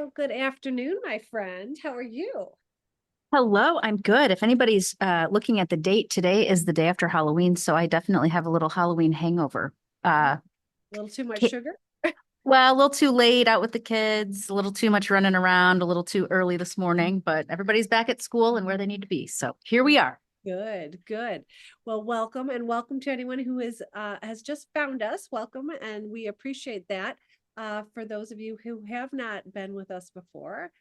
Well, good afternoon, my friend. How are you? Hello, I'm good. If anybody's looking at the date, today is the day after Halloween, so I definitely have a little Halloween hangover. Oh, Uh, a little too much ki- sugar? well, a little too late out with the kids, a little too much running around, a little too early this morning, but everybody's back at school and where they need to be. So here we are. Good, good. Well, welcome and welcome to anyone who has just found us. Welcome, and we appreciate that. For those of you who have not been with us before,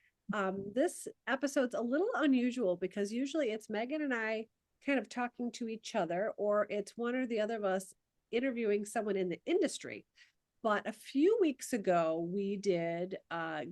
this episode's a little unusual because usually it's Megan and I kind of talking to each other, or it's one or the other of us interviewing someone in the industry. But a few weeks ago, we did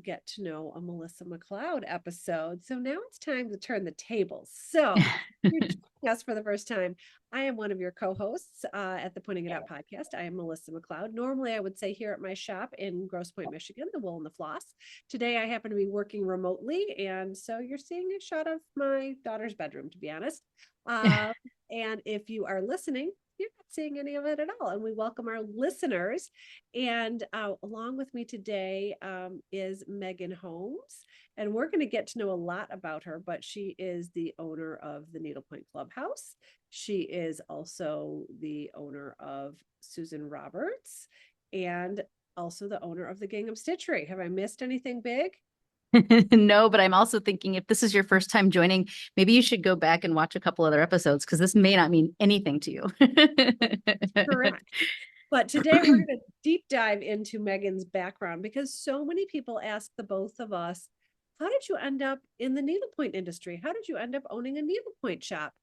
get to know a Melissa MacLeod episode. So now it's time to turn the tables. So you're joining us for the first time. I am one of your co-hosts at the Pointing It Out podcast. I am Melissa MacLeod. Normally, I would say here at my shop in Grosse Pointe, Michigan, the wool and the floss. Today, I happen to be working remotely, and so you're seeing a shot of my daughter's bedroom, to be honest. Uh, and if you are listening, you're not seeing any of it at all. And we welcome our listeners. And along with me today is Megan Holmes. And we're going to get to know a lot about her, but she is the owner of the Needlepoint Clubhouse. She is also the owner of Susan Roberts and also the owner of the Gingham Stitchery. Have I missed anything big? No, but I'm also thinking if this is your first time joining, maybe you should go back and watch a couple other episodes because this may not mean anything to you. Correct. But today we're going to deep dive into Megan's background because so many people ask the both of us, how did you end up in the needlepoint industry? How did you end up owning a needlepoint shop?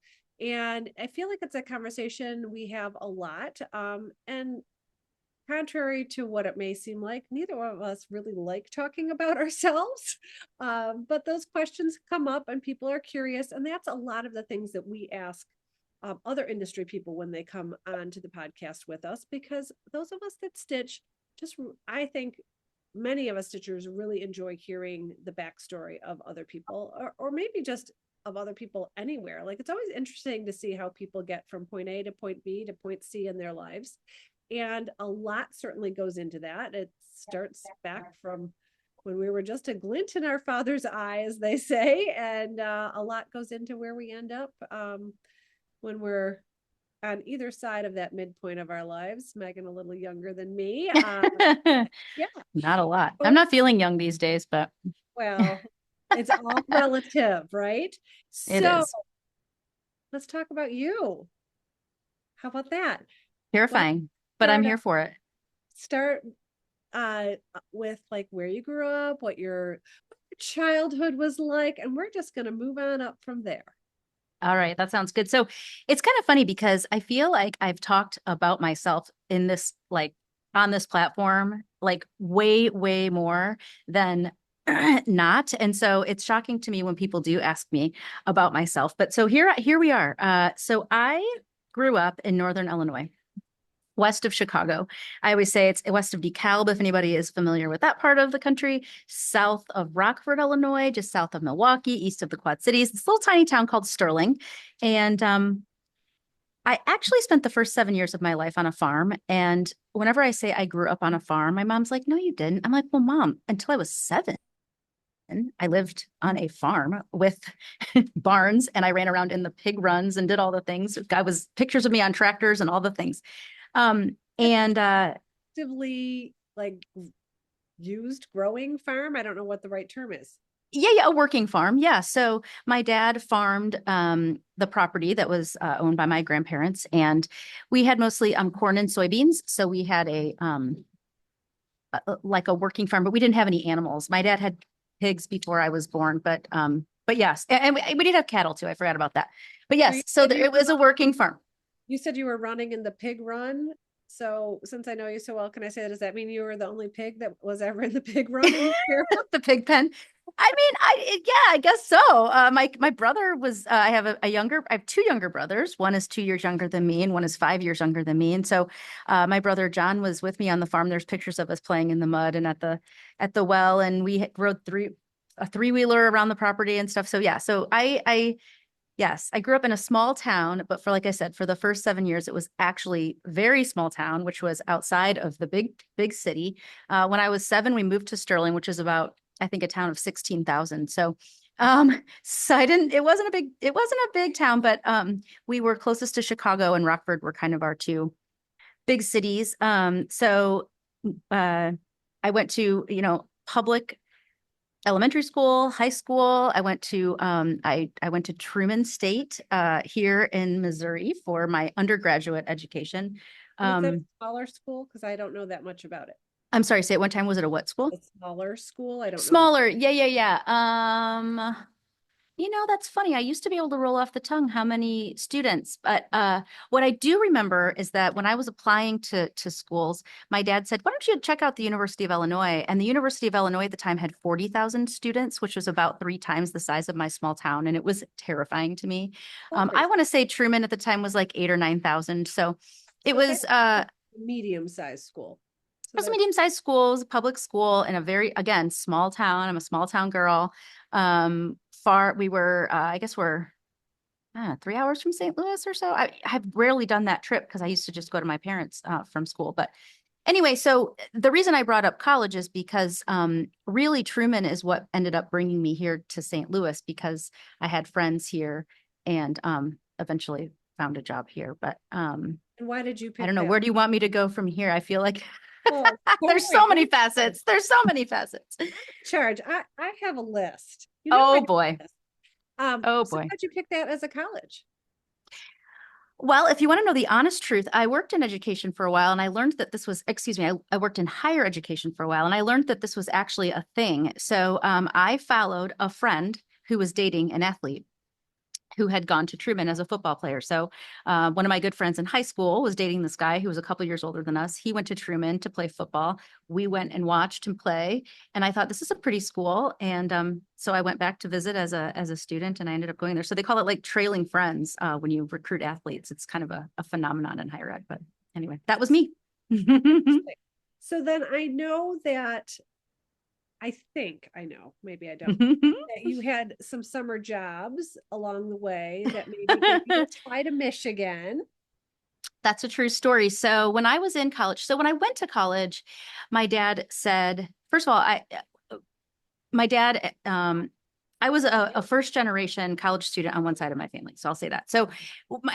And I feel like it's a conversation we have a lot. And contrary to what it may seem like, neither of us really like talking about ourselves. But those questions come up and people are curious. And that's a lot of the things that we ask other industry people when they come on to the podcast with us, because those of us that stitch, just I think many of us stitchers really enjoy hearing the backstory of other people, or maybe just of other people anywhere. Like it's always interesting to see how people get from point A to point B to point C in their lives. And a lot certainly goes into that. It starts back from when we were just a glint in our father's eye, as they say, and a lot goes into where we end up when we're on either side of that midpoint of our lives. Megan, a little younger than me. Yeah. Not a lot. I'm Oh, not feeling young these days, but well, it's all relative, right? it So is let's talk about you. How about that? Let's terrifying, but I'm start here for it. start uh with like where you grew up, what your childhood was like, and we're just going to move on up from there. All right, that sounds good. So it's kind of funny because I feel like I've talked about myself in this, like on this platform, like way, way more than not. And so it's shocking to me when people do ask me about myself. But so here we are. So I grew up in Northern Illinois, west of Chicago. I always say it's west of DeKalb, if anybody is familiar with that part of the country, south of Rockford, Illinois, just south of Milwaukee, east of the Quad Cities, this little tiny town called Sterling. And I actually spent the first 7 years of my life on a farm. And whenever I say I grew up on a farm, my mom's like, no, you didn't. I'm like, well, mom, until I was 7. I lived on a farm with barns and I ran around in the pig runs and did all the things. I was pictures of me on tractors and all the things. And Actively like used growing farm. I don't know what the right term is. yeah, a working farm. Yeah. So my dad farmed the property that was owned by my grandparents, and we had mostly corn and soybeans. So we had like a working farm, but we didn't have any animals. My dad had pigs before I was born, but yes, and we did have cattle too. I forgot about that. But So yes, so there, it was a working farm. you said you were running in the pig run. So since I know you so well, can I say, does that mean you were the only pig that was ever in the pig run in your family? The pig pen. I mean, yeah, I guess so. My brother was. I have I have two younger brothers. One is 2 years younger than me, and one is 5 years younger than me. And so, my brother John was with me on the farm. There's pictures of us playing in the mud and at the well, and we rode a three-wheeler around the property and stuff. So yeah, so yes, I grew up in a small town, but for like I said, for the first 7 years, it was actually very small town, which was outside of the big city. When I was 7, we moved to Sterling, which is about I think a town of 16,000. So it wasn't a big town, but we were closest to Chicago and Rockford were kind of our two big cities. Uh, I went to, public elementary school, high school. I went to Truman State here in Missouri for my undergraduate education. And is that a Um, smaller school? Because I don't know that much about it. I'm sorry, say it one time. Was it a what school? A smaller school? I don't know that. Smaller. Yeah, yeah, yeah. That's funny. I used to be able to roll off the tongue how many students, but what I do remember is that when I was applying to schools, my dad said, "Why don't you check out the University of Illinois?" And the University of Illinois at the time had 40,000 students, which was about 3 times the size of my small town, and it was terrifying to me. I Okay. want to say Truman at the time was like 8 or 9,000, so it So that's was a medium-sized school. So was a that's medium-sized school, it was a public school in a very, again, small town. I'm a small town girl. We were, I guess we're 3 hours from St. Louis or so. I've rarely done that trip because I used to just go to my parents from school. But anyway, so the reason I brought up college is because really Truman is what ended up bringing me here to St. Louis because I had friends here and eventually found a job here. But and why did you I don't pick know. that? Where do you want me to go from here? I feel like Oh, there's boy, so many facets. There's so many facets. charge. I have a list. I Oh have boy. a list. Oh So boy. how'd you pick that as a college? Well, if you want to know the honest truth, I worked in education for a while and I learned that this was, excuse me, I worked in higher education for a while and I learned that this was actually a thing. So I followed a friend who was dating an athlete who had gone to Truman as a football player. So one of my good friends in high school was dating this guy who was a couple years older than us. He went to Truman to play football. We went and watched him play, and I thought this is a pretty school. And so I went back to visit as a student, and I ended up going there. So they call it like trailing friends when you recruit athletes. It's kind of a phenomenon in higher ed. But anyway, that was me. So then I know that I think I know, maybe I don't, that you had some summer jobs along the way that maybe gave you a try to Michigan. That's a true story. So when I was in college, so when I went to college, my dad said, first of all, my dad, I was a first generation college student on one side of my family. So I'll say that. So,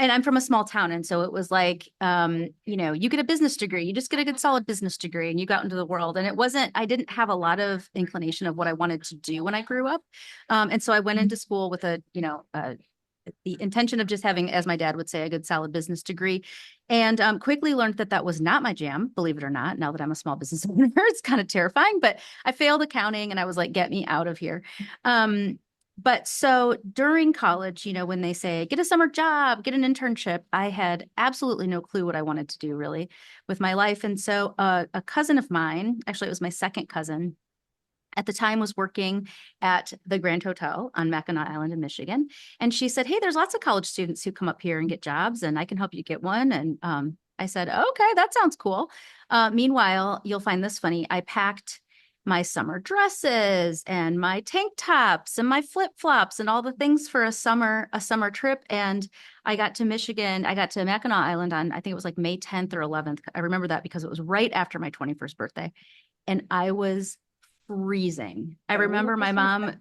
and I'm from a small town. And so it was like, you get a business degree, you just get a good solid business degree and you got into the world. And I didn't have a lot of inclination of what I wanted to do when I grew up. And so I went into school with the intention of just having, as my dad would say, a good solid business degree. And quickly learned that that was not my jam, believe it or not. Now that I'm a small business owner, it's kind of terrifying, but I failed accounting and I was like, get me out of here. But so during college, when they say, get a summer job, get an internship, I had absolutely no clue what I wanted to do really with my life. And so a cousin of mine, actually, it was my second cousin, at the time was working at the Grand Hotel on Mackinac Island in Michigan. And she said, hey, there's lots of college students who come up here and get jobs and I can help you get one. And I said, okay, that sounds cool. Meanwhile, you'll find this funny. I packed my summer dresses and my tank tops and my flip-flops and all the things for a summer trip. And I got to Michigan. I got to Mackinac Island on, I think it was like May 10th or 11th. I remember that because it was right after my 21st birthday. And I was freezing. I remember my mom.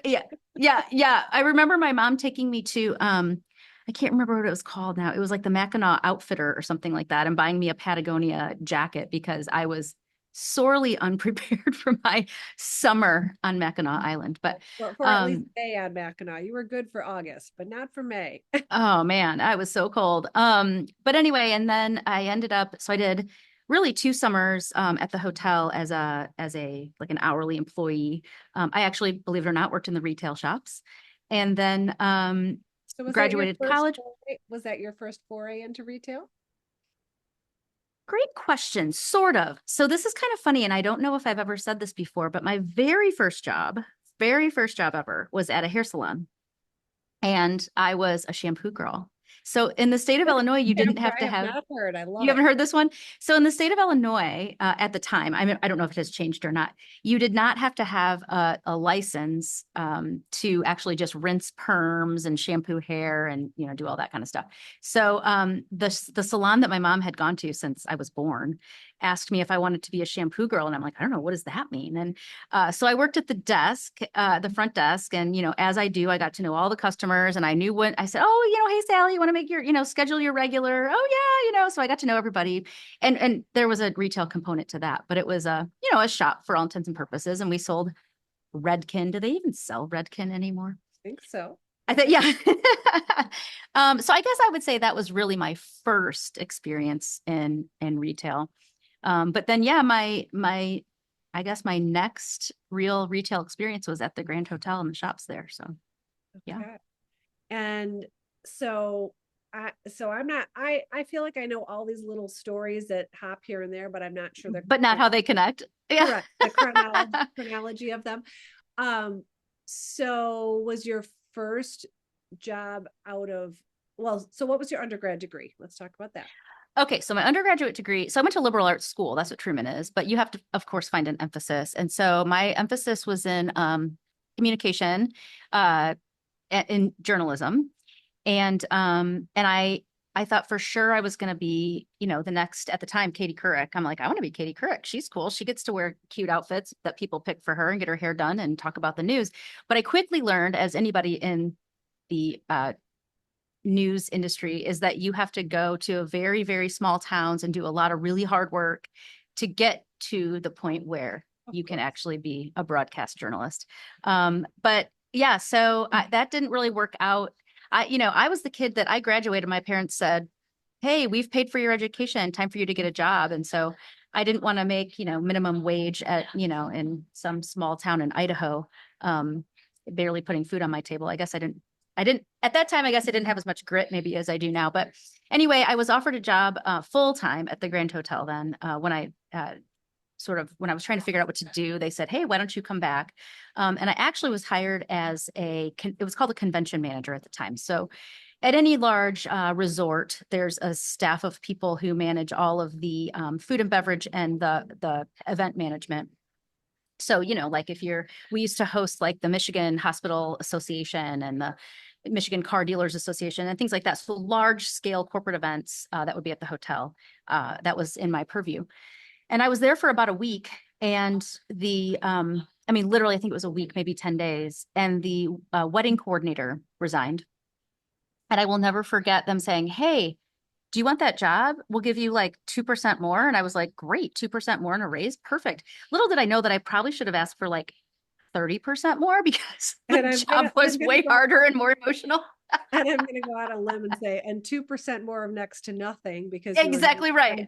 Yeah, yeah, yeah. I remember my mom taking me to I can't remember what it was called now. It was like the Mackinac Outfitter or something like that, and buying me a Patagonia jacket because I was sorely unprepared for my summer on Mackinac Island. But For at least May on Mackinac. You were good for August, but not for May. oh man, I was so cold. But anyway, and then I ended up, so I did really 2 summers at the hotel as a like an hourly employee. I actually, believe it or not, worked in the retail shops, and then So was that your graduated first college. foray? Was that your first foray into retail? Great question, sort of. So this is kind of funny, and I don't know if I've ever said this before, but my very first job ever, was at a hair salon, and I was a shampoo girl. So in the state of Illinois, you didn't have I to have have. not heard. I You love haven't it. heard this one? So in the state of Illinois, at the time, I don't know if it has changed or not, you did not have to have a license to actually just rinse perms and shampoo hair and do all that kind of stuff. So the salon that my mom had gone to since I was born asked me if I wanted to be a shampoo girl. And I'm like, I don't know, what does that mean? And so I worked at the desk, the front desk. And, as I do, I got to know all the customers and I knew what I said, oh, hey, Sally, you want to make your, schedule your regular. Oh, yeah. So I got to know everybody. And there was a retail component to that, but it was a shop for all intents and purposes. And we sold Redken. Do they even sell Redken anymore? I think so. I thought, yeah. So I guess I would say that was really my first experience in retail. But then, yeah, I guess my next real retail experience was at the Grand Hotel and the shops there. So, yeah. Okay. And so I feel like I know all these little stories that hop here and there, but I'm not sure But not how they connect. Yeah. correct, the chronology of them. So was your first job so what was your undergrad degree? Let's talk about that. Okay, so my undergraduate degree, so I went to liberal arts school. That's what Truman is, but you have to, of course, find an emphasis. And so my emphasis was in communication, in journalism, and I thought for sure I was going to be, the next at the time, Katie Couric. I'm like, I want to be Katie Couric. She's cool. She gets to wear cute outfits that people pick for her and get her hair done and talk about the news. But I quickly learned, as anybody in the news industry, is that you have to go to very, very small towns and do a lot of really hard work to get to the point where you can actually be a broadcast journalist. But yeah, so that didn't really work out. I was the kid that I graduated. My parents said, hey, we've paid for your education. Time for you to get a job. And so I didn't want to make, minimum wage at, in some small town in Idaho, barely putting food on my table. I guess I didn't at that time, I guess I didn't have as much grit maybe as I do now. But anyway, I was offered a job full time at the Grand Hotel then when I when I was trying to figure out what to do. They said, hey, why don't you come back? And I actually was hired as it was called a convention manager at the time. So at any large resort, there's a staff of people who manage all of the food and beverage and the event management. So, like we used to host like the Michigan Hospital Association and the Michigan Car Dealers Association and things like that. So large scale corporate events that would be at the hotel. That was in my purview. And I was there for about a week. And literally, I think it was a week, maybe 10 days. And the wedding coordinator resigned. And I will never forget them saying, hey, do you want that job? We'll give you like 2% more. And I was like, great, 2% more in a raise. Perfect. Little did I know that I probably should have asked for like 30% more because the job was way harder and more emotional. And I'm going to go out on a limb and say, and 2% more of next to nothing because exactly right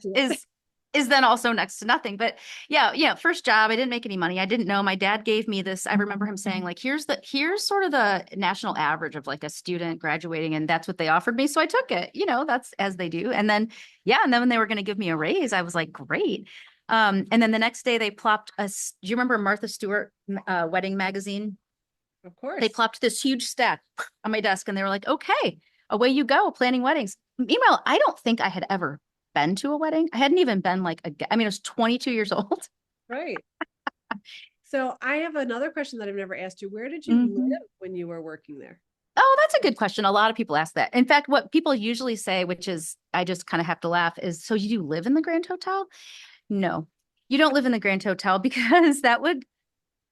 is then also next to nothing. But yeah, first job, I didn't make any money. I didn't know. My dad gave me this. I remember him saying like, here's sort of the national average of like a student graduating. And that's what they offered me. So I took it, that's as they do. And then when they were going to give me a raise, I was like, great. And then the next day they plopped do you remember Martha Stewart wedding magazine? Of course. They plopped this huge stack on my desk and they were like, okay, away you go, planning weddings. Meanwhile, I don't think I had ever been to a wedding. I hadn't even been I was 22 years old. Right. So I have another question that I've never asked you. Where did you live when you were working there? Oh, that's a good question. A lot of people ask that. In fact, what people usually say, which is, I just kind of have to laugh, is, so you do live in the Grand Hotel? No, you don't live in the Grand Hotel because that would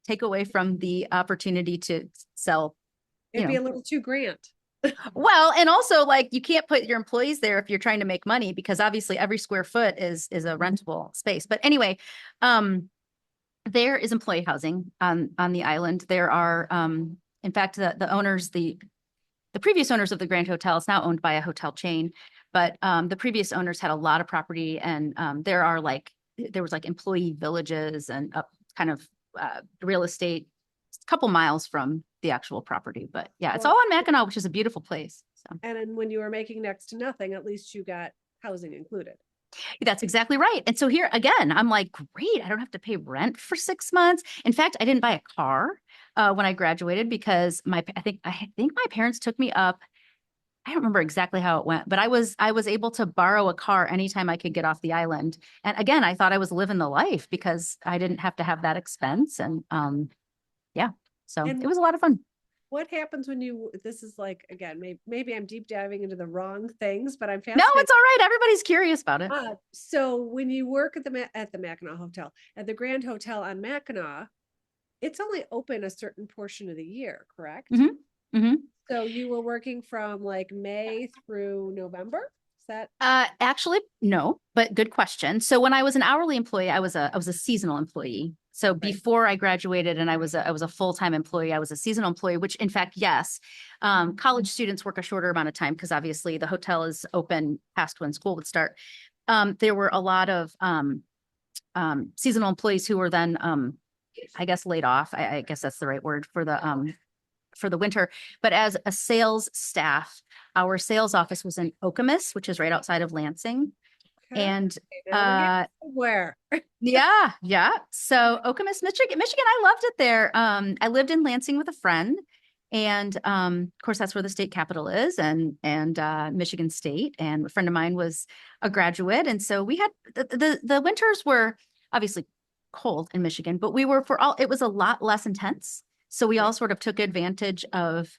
take away from the opportunity to sell. It'd be a little too grand. Well, and also like you can't put your employees there if you're trying to make money because obviously every square foot is a rentable space. But anyway, there is employee housing on the island. There are, in fact, the owners, the previous owners of the Grand Hotel is now owned by a hotel chain, but the previous owners had a lot of property, and there was like employee villages and kind of real estate a couple miles from the actual property. But yeah, it's all on Mackinac, which is a beautiful place. So. And then when you were making next to nothing, at least you got housing included. That's exactly right. And so here again, I'm like, great, I don't have to pay rent for 6 months. In fact, I didn't buy a car when I graduated because I think my parents took me up. I don't remember exactly how it went, but I was able to borrow a car anytime I could get off the island. And again, I thought I was living the life because I didn't have to have that expense. And so it was a lot of fun. what happens when this is like, again, maybe I'm deep diving into the wrong things, but I'm No, fascinated. it's all right. Everybody's curious about it. So when you work at the Mackinac Hotel, at the Grand Hotel on Mackinac, it's only open a certain portion of the year, correct? Hmm. Hmm. So you were working from like May through November? Is that Actually, no, but good question. So when I was an hourly employee, I was a seasonal employee. So right? before I graduated and I was a full-time employee, I was a seasonal employee, which in fact, yes, college students work a shorter amount of time because obviously the hotel is open past when school would start. There were a lot of seasonal employees who were then, I guess, laid off. I guess that's the right word for the winter. But as a sales staff, our sales office was in Okemos, which is right outside of Lansing. Okay. And Now we get where? yeah, yeah. So Okemos, Michigan, I loved it there. I lived in Lansing with a friend. And of course, that's where the state capital is, and Michigan State. And a friend of mine was a graduate, and so we had the winters were obviously cold in Michigan, but we were for all it was a lot less intense. So we all Right. sort of took advantage of,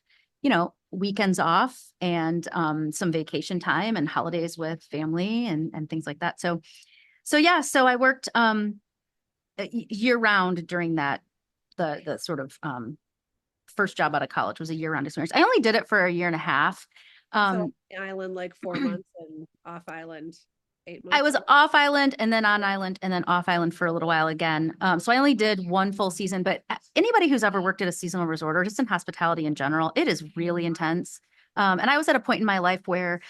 weekends off and some vacation time and holidays with family and things like that. So yeah, so I worked year round during that the sort of first job out of college was a year round experience. I only did it for a year and a half. So Um, island like 4 months and off island eight I months. was off island and then on island and then off island for a little while again. So I only did one full season, but anybody who's ever worked at a seasonal resort or just in hospitality in general, it is really intense. And I was at a point in my life where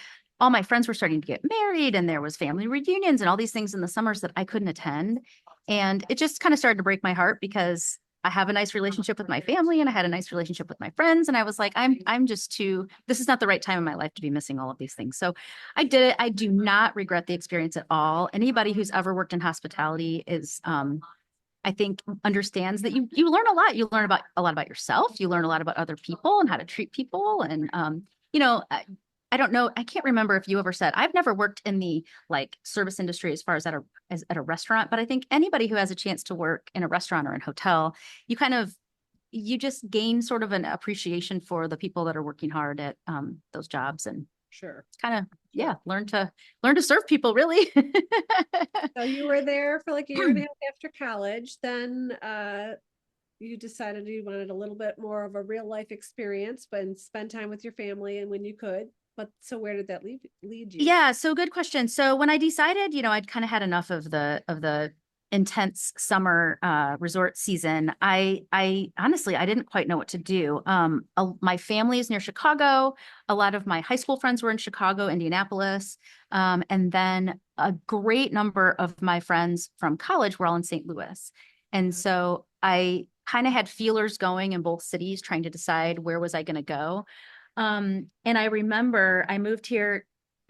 all my friends were starting to get married and there was family reunions and all these things in the summers that I couldn't attend. And it just kind of started to break my heart because I have a nice relationship with my family and I had a nice relationship with my friends. And I was like, I'm just too, this is not the right time in my life to be missing all of these things. So I did it. I do not regret the experience at all. Anybody who's ever worked in hospitality is, I think, understands that you learn a lot. You learn about a lot about yourself. You learn a lot about other people and how to treat people. And I don't know. I can't remember if you ever said I've never worked in the like service industry as far as at a restaurant, but I think anybody who has a chance to work in a restaurant or in a hotel, you just gain sort of an appreciation for the people that are working hard at those jobs and Sure. kind of Sure. yeah learn to serve people really. So you were there for like a year and a half after college. Then you decided you wanted a little bit more of a real life experience, but spend time with your family and when you could. But so where did that lead you? Yeah, so good question. So when I decided, I'd kind of had enough of the intense summer resort season, I honestly I didn't quite know what to do. My family is near Chicago. A lot of my high school friends were in Chicago, Indianapolis, and then a great number of my friends from college were all in St. Louis. And so I kind of had feelers going in both cities, trying to decide where was I going to go. And I remember I moved here.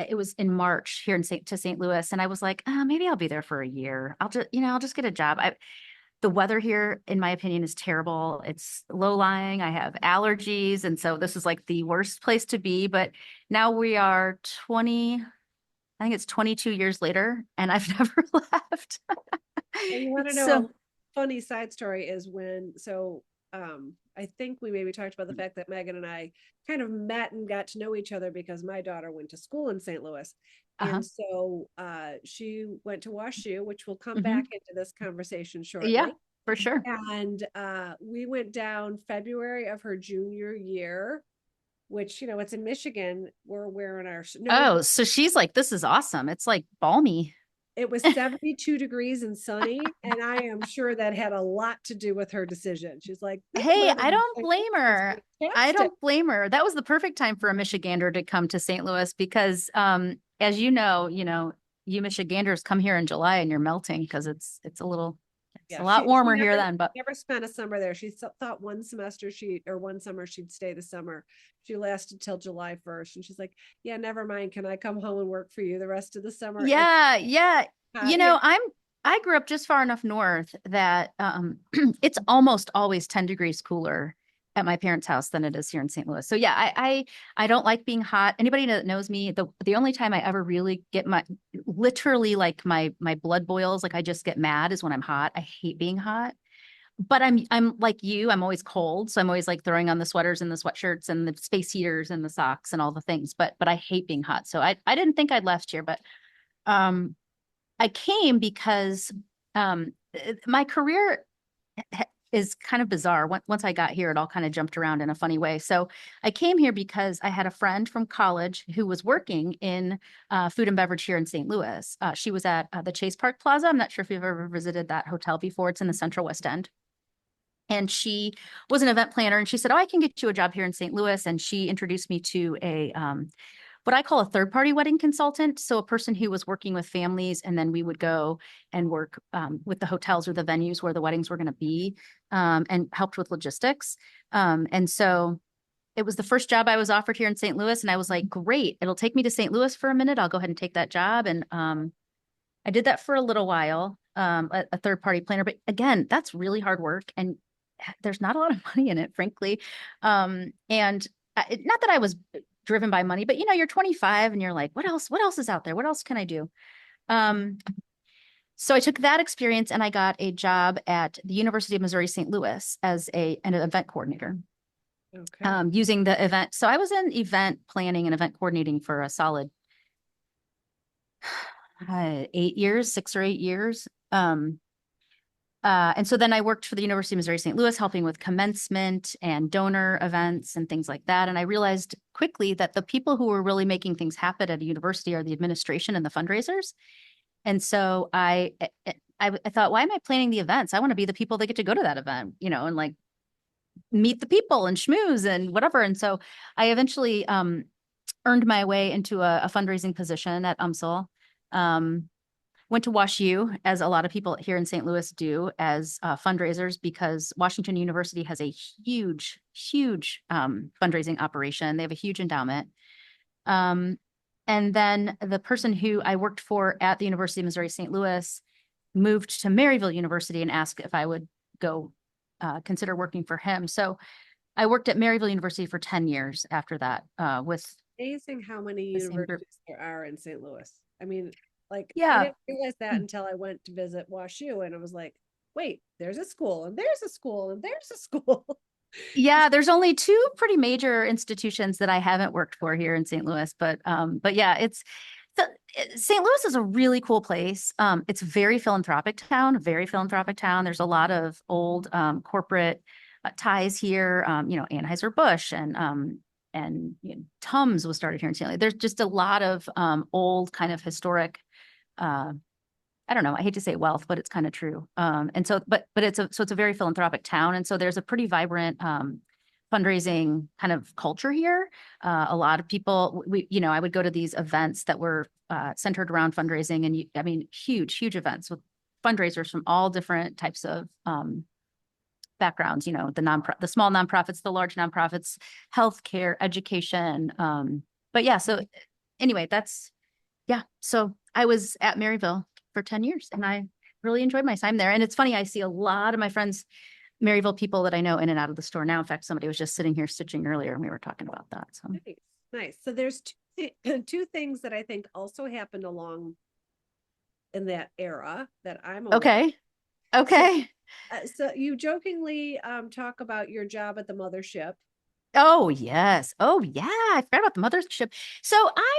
It was in March here to St. Louis, and I was like, maybe I'll be there for a year. I'll just get a job. The weather here, in my opinion, is terrible. It's low lying. I have allergies, and so this is like the worst place to be. But now we are 20. I think it's 22 years later, and I've never left. And you want to know So, a funny side story is I think we maybe talked about the fact that Megan and I kind of met and got to know each other because my daughter went to school in St. Louis. uh-huh. And so she went to WashU, which will come back Hmm. into this conversation Yeah, shortly. for sure. And we went down February of her junior year, which, it's in Michigan. We're wearing our, no, we Oh, so she's like, this is awesome. It's like balmy. it was 72 degrees and sunny, and I am sure that had a lot to do with her decision. She's like, this Hey, weather I in don't St. blame Louis is her. I fantastic. don't blame her. That was the perfect time for a Michigander to come to St. Louis because, as you Michiganders come here in July and you're melting because it's a Yeah, lot she warmer here never then. But never spent a summer there. She thought one summer she'd stay the summer. She lasted till July 1st, and she's like, "Yeah, never mind. Can I come home and work for you the rest of the summer?" It's yeah, yeah, hot here. I grew up just far enough north that it's almost always 10 degrees cooler at my parents' house than it is here in St. Louis. So yeah, I don't like being hot. Anybody that knows me, the only time I ever really get literally like my blood boils, like I just get mad is when I'm hot. I hate being hot. but I'm like you, I'm always cold. So I'm always like throwing on the sweaters and the sweatshirts and the space heaters and the socks and all the things. But I hate being hot. So I didn't think I'd last year, but um I came because my career is kind of bizarre. Once I got here, it all kind of jumped around in a funny way. So I came here because I had a friend from college who was working in food and beverage here in St. Louis. She was at the Chase Park Plaza. I'm not sure if you've ever visited that hotel before. It's in the Central West End. And she was an event planner, and she said, "Oh, I can get you a job here in St. Louis." And she introduced me to a what I call a third party wedding consultant. So a person who was working with families, and then we would go and work with the hotels or the venues where the weddings were going to be, and helped with logistics. And so it was the first job I was offered here in St. Louis. And I was like, great, it'll take me to St. Louis for a minute. I'll go ahead and take that job. And I did that for a little while, a third party planner. But again, that's really hard work. And there's not a lot of money in it, frankly. And not that I was driven by money, but you're 25 and you're like, what else is out there? What else can I do? Um, so I took that experience and I got a job at the University of Missouri St. Louis as an event coordinator, Okay. using the event. So I was in event planning and event coordinating for a solid 8 years, 6 or 8 years. And so then I worked for the University of Missouri St. Louis, helping with commencement and donor events and things like that. And I realized quickly that the people who were really making things happen at a university are the administration and the fundraisers. And so I thought, why am I planning the events? I want to be the people that get to go to that event, and like meet the people and schmooze and whatever. And so I eventually earned my way into a fundraising position at UMSL. Went to WashU, as a lot of people here in St. Louis do, as fundraisers, because Washington University has a huge, huge fundraising operation. They have a huge endowment. Um, and then the person who I worked for at the University of Missouri St. Louis moved to Maryville University and asked if I would go consider working for him. So I worked at Maryville University for 10 years after that, with Amazing how many the same group. universities there are in St. Louis. I mean, like I Yeah. didn't realize that until I went to visit WashU and I was like, wait, there's a school and there's a school and there's a school. Yeah, there's only two pretty major institutions that I haven't worked for here in St. Louis, but yeah, St. Louis is a really cool place. It's very philanthropic town, very philanthropic town. There's a lot of old corporate ties here. Anheuser-Busch and Tums was started here in St. Louis. There's just a lot of old kind of historic uh, I don't know, I hate to say wealth, but it's kind of true. And so, but it's a very philanthropic town. And so there's a pretty vibrant fundraising kind of culture here. A lot of people, I would go to these events that were centered around fundraising, and I mean, huge, huge events with fundraisers from all different types of backgrounds, the small nonprofits, the large nonprofits, healthcare, education. But yeah, so anyway, yeah. So I was at Maryville for 10 years and I really enjoyed my time there. And it's funny, I see a lot of my friends, Maryville people that I know in and out of the store now. In fact, somebody was just sitting here stitching earlier and we were talking about that. So Nice, nice. So there's two things that I think also happened along in that era that I'm aware of. okay. So, Okay. so you jokingly talk about your job at the mothership. Oh yes. Oh yeah. I forgot about the mothership. So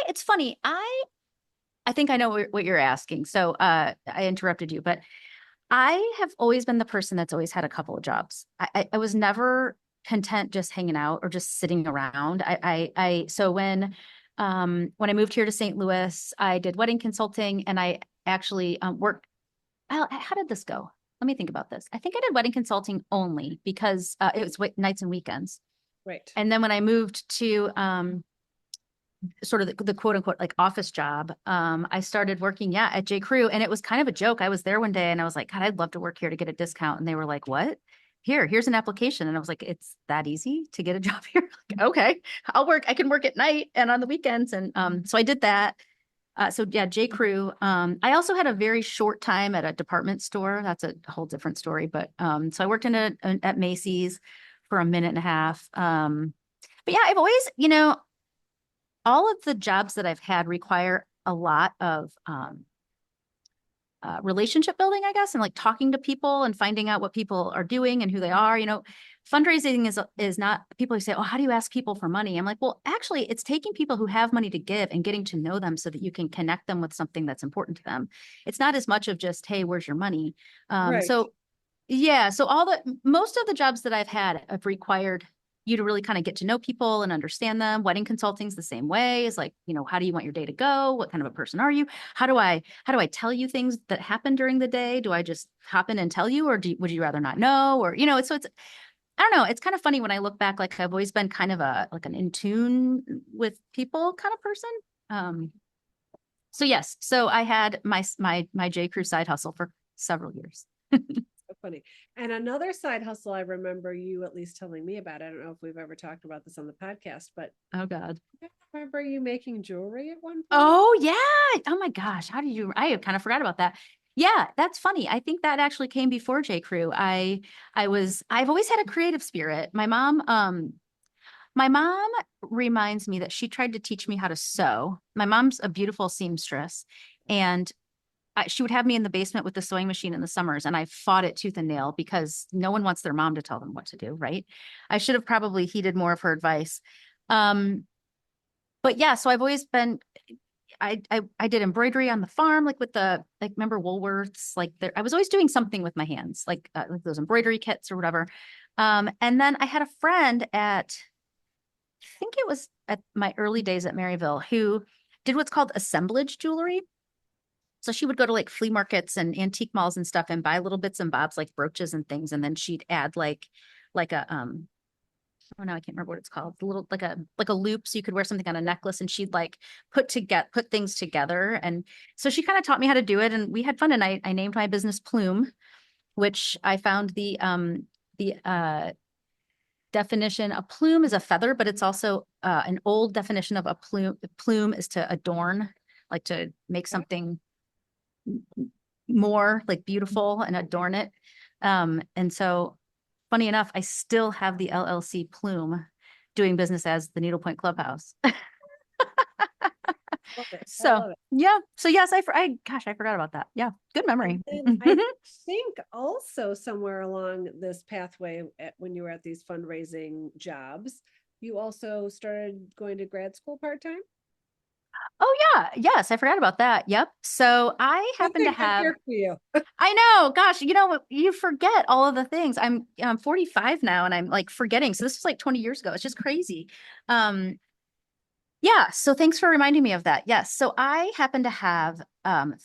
it's funny. I think I know what you're asking. So I interrupted you, but I have always been the person that's always had a couple of jobs. I was never content just hanging out or just sitting around. So when I moved here to St. Louis, I did wedding consulting and I actually worked. Well, how did this go? Let me think about this. I think I did wedding consulting only because it was nights and weekends. Right. And then when I moved to sort of the quote unquote like office job, I started working, yeah, at J. Crew. And it was kind of a joke. I was there one day and I was like, God, I'd love to work here to get a discount. And they were like, what? Here's an application. And I was like, it's that easy to get a job here. Like, okay, I can work at night and on the weekends. And so I did that. So yeah, J. Crew. I also had a very short time at a department store. That's a whole different story. But so I worked at Macy's for a minute and a half. But yeah, I've always, all of the jobs that I've had require a lot of relationship building, I guess, and like talking to people and finding out what people are doing and who they are. Fundraising is not, people who say, oh, how do you ask people for money? I'm like, well, actually, it's taking people who have money to give and getting to know them so that you can connect them with something that's important to them. It's not as much of just, hey, where's your money? Right. So yeah, so most of the jobs that I've had have required you to really kind of get to know people and understand them. Wedding consulting's the same way. Is like, how do you want your day to go? What kind of a person are you? How do I tell you things that happen during the day? Do I just hop in and tell you, or would you rather not know? Or, it's I don't know. It's kind of funny when I look back, like I've always been kind of an in tune with people kind of person. Um, so yes, so I had my J. Crew side hustle for several years. So funny. And another side hustle I remember you at least telling me about. I don't know if we've ever talked about this on the podcast, but Oh God. I remember you making jewelry at one point. Oh yeah. Oh my gosh. I kind of forgot about that. Yeah, that's funny. I think that actually came before J. Crew. I've always had a creative spirit. My mom reminds me that she tried to teach me how to sew. My mom's a beautiful seamstress, and she would have me in the basement with the sewing machine in the summers, and I fought it tooth and nail because no one wants their mom to tell them what to do, right? I should have probably heeded more of her advice. Um, but yeah, so I've always been I did embroidery on the farm, like with remember Woolworths, like there, I was always doing something with my hands, like those embroidery kits or whatever. And then I had a friend I think it was at my early days at Maryville, who did what's called assemblage jewelry. So she would go to like flea markets and antique malls and stuff and buy little bits and bobs like brooches and things. And then she'd add like a oh no, I can't remember what it's called. The little like a loop so you could wear something on a necklace, and she'd like put things together. And so she kind of taught me how to do it, and we had fun. And I named my business Plume, which I found the definition. A plume is a feather, but it's also an old definition of a plume is to adorn, like to make something more like beautiful and adorn it. And so funny enough, I still have the LLC Plume doing business as the Needlepoint Clubhouse. Love it. I So love it. yeah. So yes, gosh, I forgot about that. Yeah. Good And memory. then I think also somewhere along this pathway when you were at these fundraising jobs, you also started going to grad school part-time. Oh yeah. Yes. I forgot about that. Yep. So I Good happen to thing I'm have, here for you. I know, gosh, you forget all of the things. I'm 45 now and I'm like forgetting. So this was like 20 years ago. It's just crazy. Um, Yeah, so thanks for reminding me of that. Yes, so I happen to have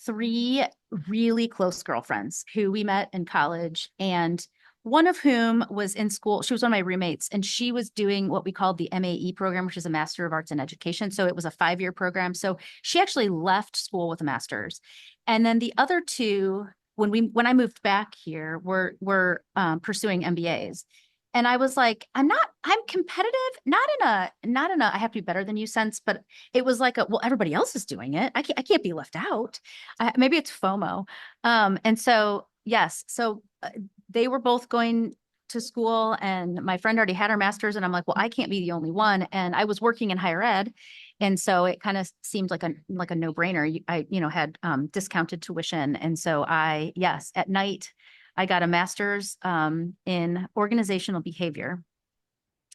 three really close girlfriends who we met in college, and one of whom was in school. She was one of my roommates, and she was doing what we called the MAE program, which is a Master of Arts in Education. So it was a 5-year program. So she actually left school with a master's, and then the other two, when I moved back here, were pursuing MBAs. And I was like, I'm competitive, not in a I have to be better than you sense, but it was like well, everybody else is doing it. I can't be left out. Maybe it's FOMO. And so yes, so they were both going to school, and my friend already had her master's, and I'm like, well, I can't be the only one. And I was working in higher ed. And so it kind of seemed like a no-brainer. I had discounted tuition. And so yes, at night I got a master's in organizational behavior,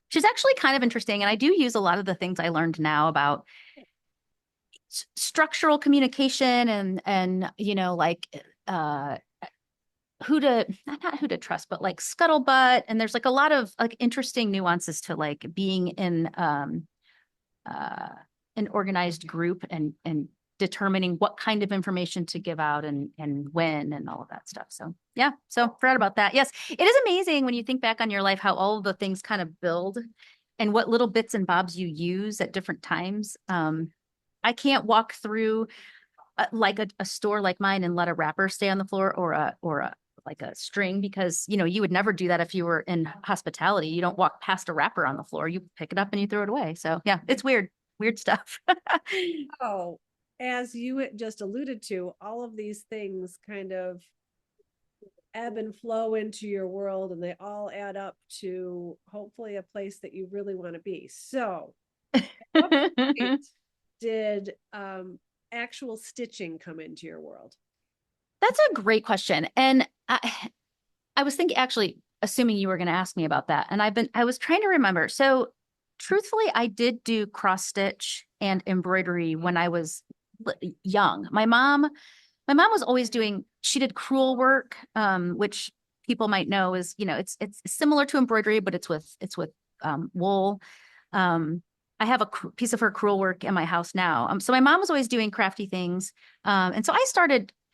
which is actually kind of interesting. And I do use a lot of the things I learned now about structural communication and like not who to trust, but like scuttlebutt. And there's like a lot of like interesting nuances to like being in uh, an organized group and determining what kind of information to give out and when and all of that stuff. So yeah, so forgot about that. Yes, it is amazing when you think back on your life how all of the things kind of build and what little bits and bobs you use at different times. I can't walk through like a store like mine and let a wrapper stay on the floor or a like a string, because you would never do that if you were in hospitality. You don't walk past a wrapper on the floor, you pick it up and you throw it away. So yeah, it's weird stuff. Oh, as you had just alluded to, all of these things kind of ebb and flow into your world, and they all add up to hopefully a place that you really want to be. So, at what point did actual stitching come into your world? That's a great question. And I was thinking, actually, assuming you were going to ask me about that. And I was trying to remember. So truthfully, I did do cross stitch and embroidery when I was young. My mom was always doing, she did crewel work, which people might know is, it's similar to embroidery, but it's with wool. Um, I have a piece of her crewel work in my house now. So my mom was always doing crafty things. And so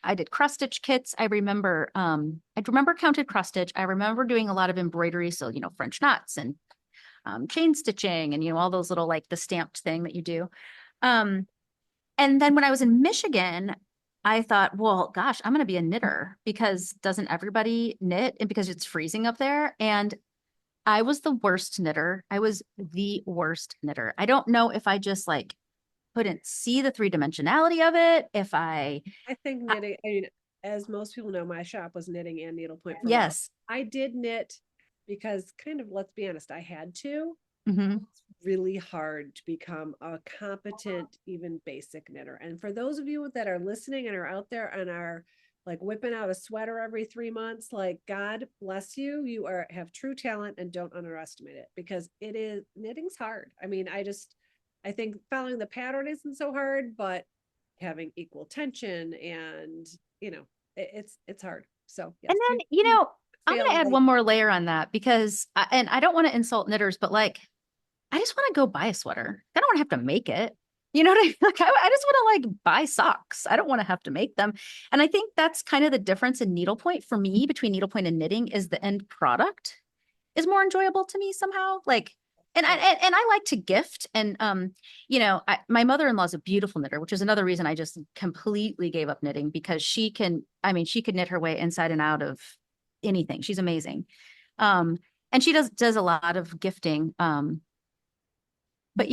I did cross stitch kits. I remember counted cross stitch. I remember doing a lot of embroidery. So, French knots and chain stitching and, all those little, like the stamped thing that you do. Um, and then when I was in Michigan, I thought, well, gosh, I'm going to be a knitter because doesn't everybody knit? And because it's freezing up there. And I was the worst knitter. I was the worst knitter. I don't know if I just like couldn't see the three dimensionality of it. I think knitting, I mean, as most people know, my shop was knitting and needlepoint for a while. Yes. I did knit because kind of, let's be honest, I had to. Hmm. It's really hard to become a competent, even basic knitter. And for those of you that are listening and are out there and are like whipping out a sweater every 3 months, like God bless you. You have true talent and don't underestimate it because knitting's hard. I mean, I think following the pattern isn't so hard, but having equal tension and it's hard. So yes, And then, you I'm going to failed add like one more layer on that because, and I don't want to insult knitters, but like, I just want to go buy a sweater. I don't want to have to make it. You know what I mean? Like, I just want to like buy socks. I don't want to have to make them. And I think that's kind of the difference in needlepoint for me between needlepoint and knitting is the end product is more enjoyable to me somehow. Like, and I like to gift. And my mother-in-law is a beautiful knitter, which is another reason I just completely gave up knitting because she could knit her way inside and out of anything. She's amazing. And she does a lot of gifting. But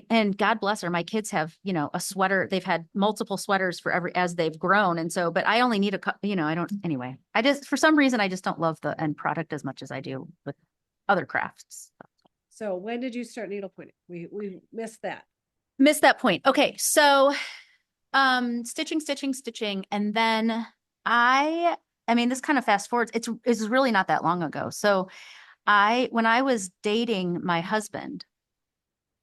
and God bless her, my kids have, a sweater. They've had multiple sweaters as they've grown. And so, but I only need I don't, anyway, for some reason, I just don't love the end product as much as I do with other crafts. So when did you start needlepointing? We missed that. Missed that point. Okay. So, stitching. And then I mean, this kind of fast forwards, it's really not that long ago. So when I was dating my husband,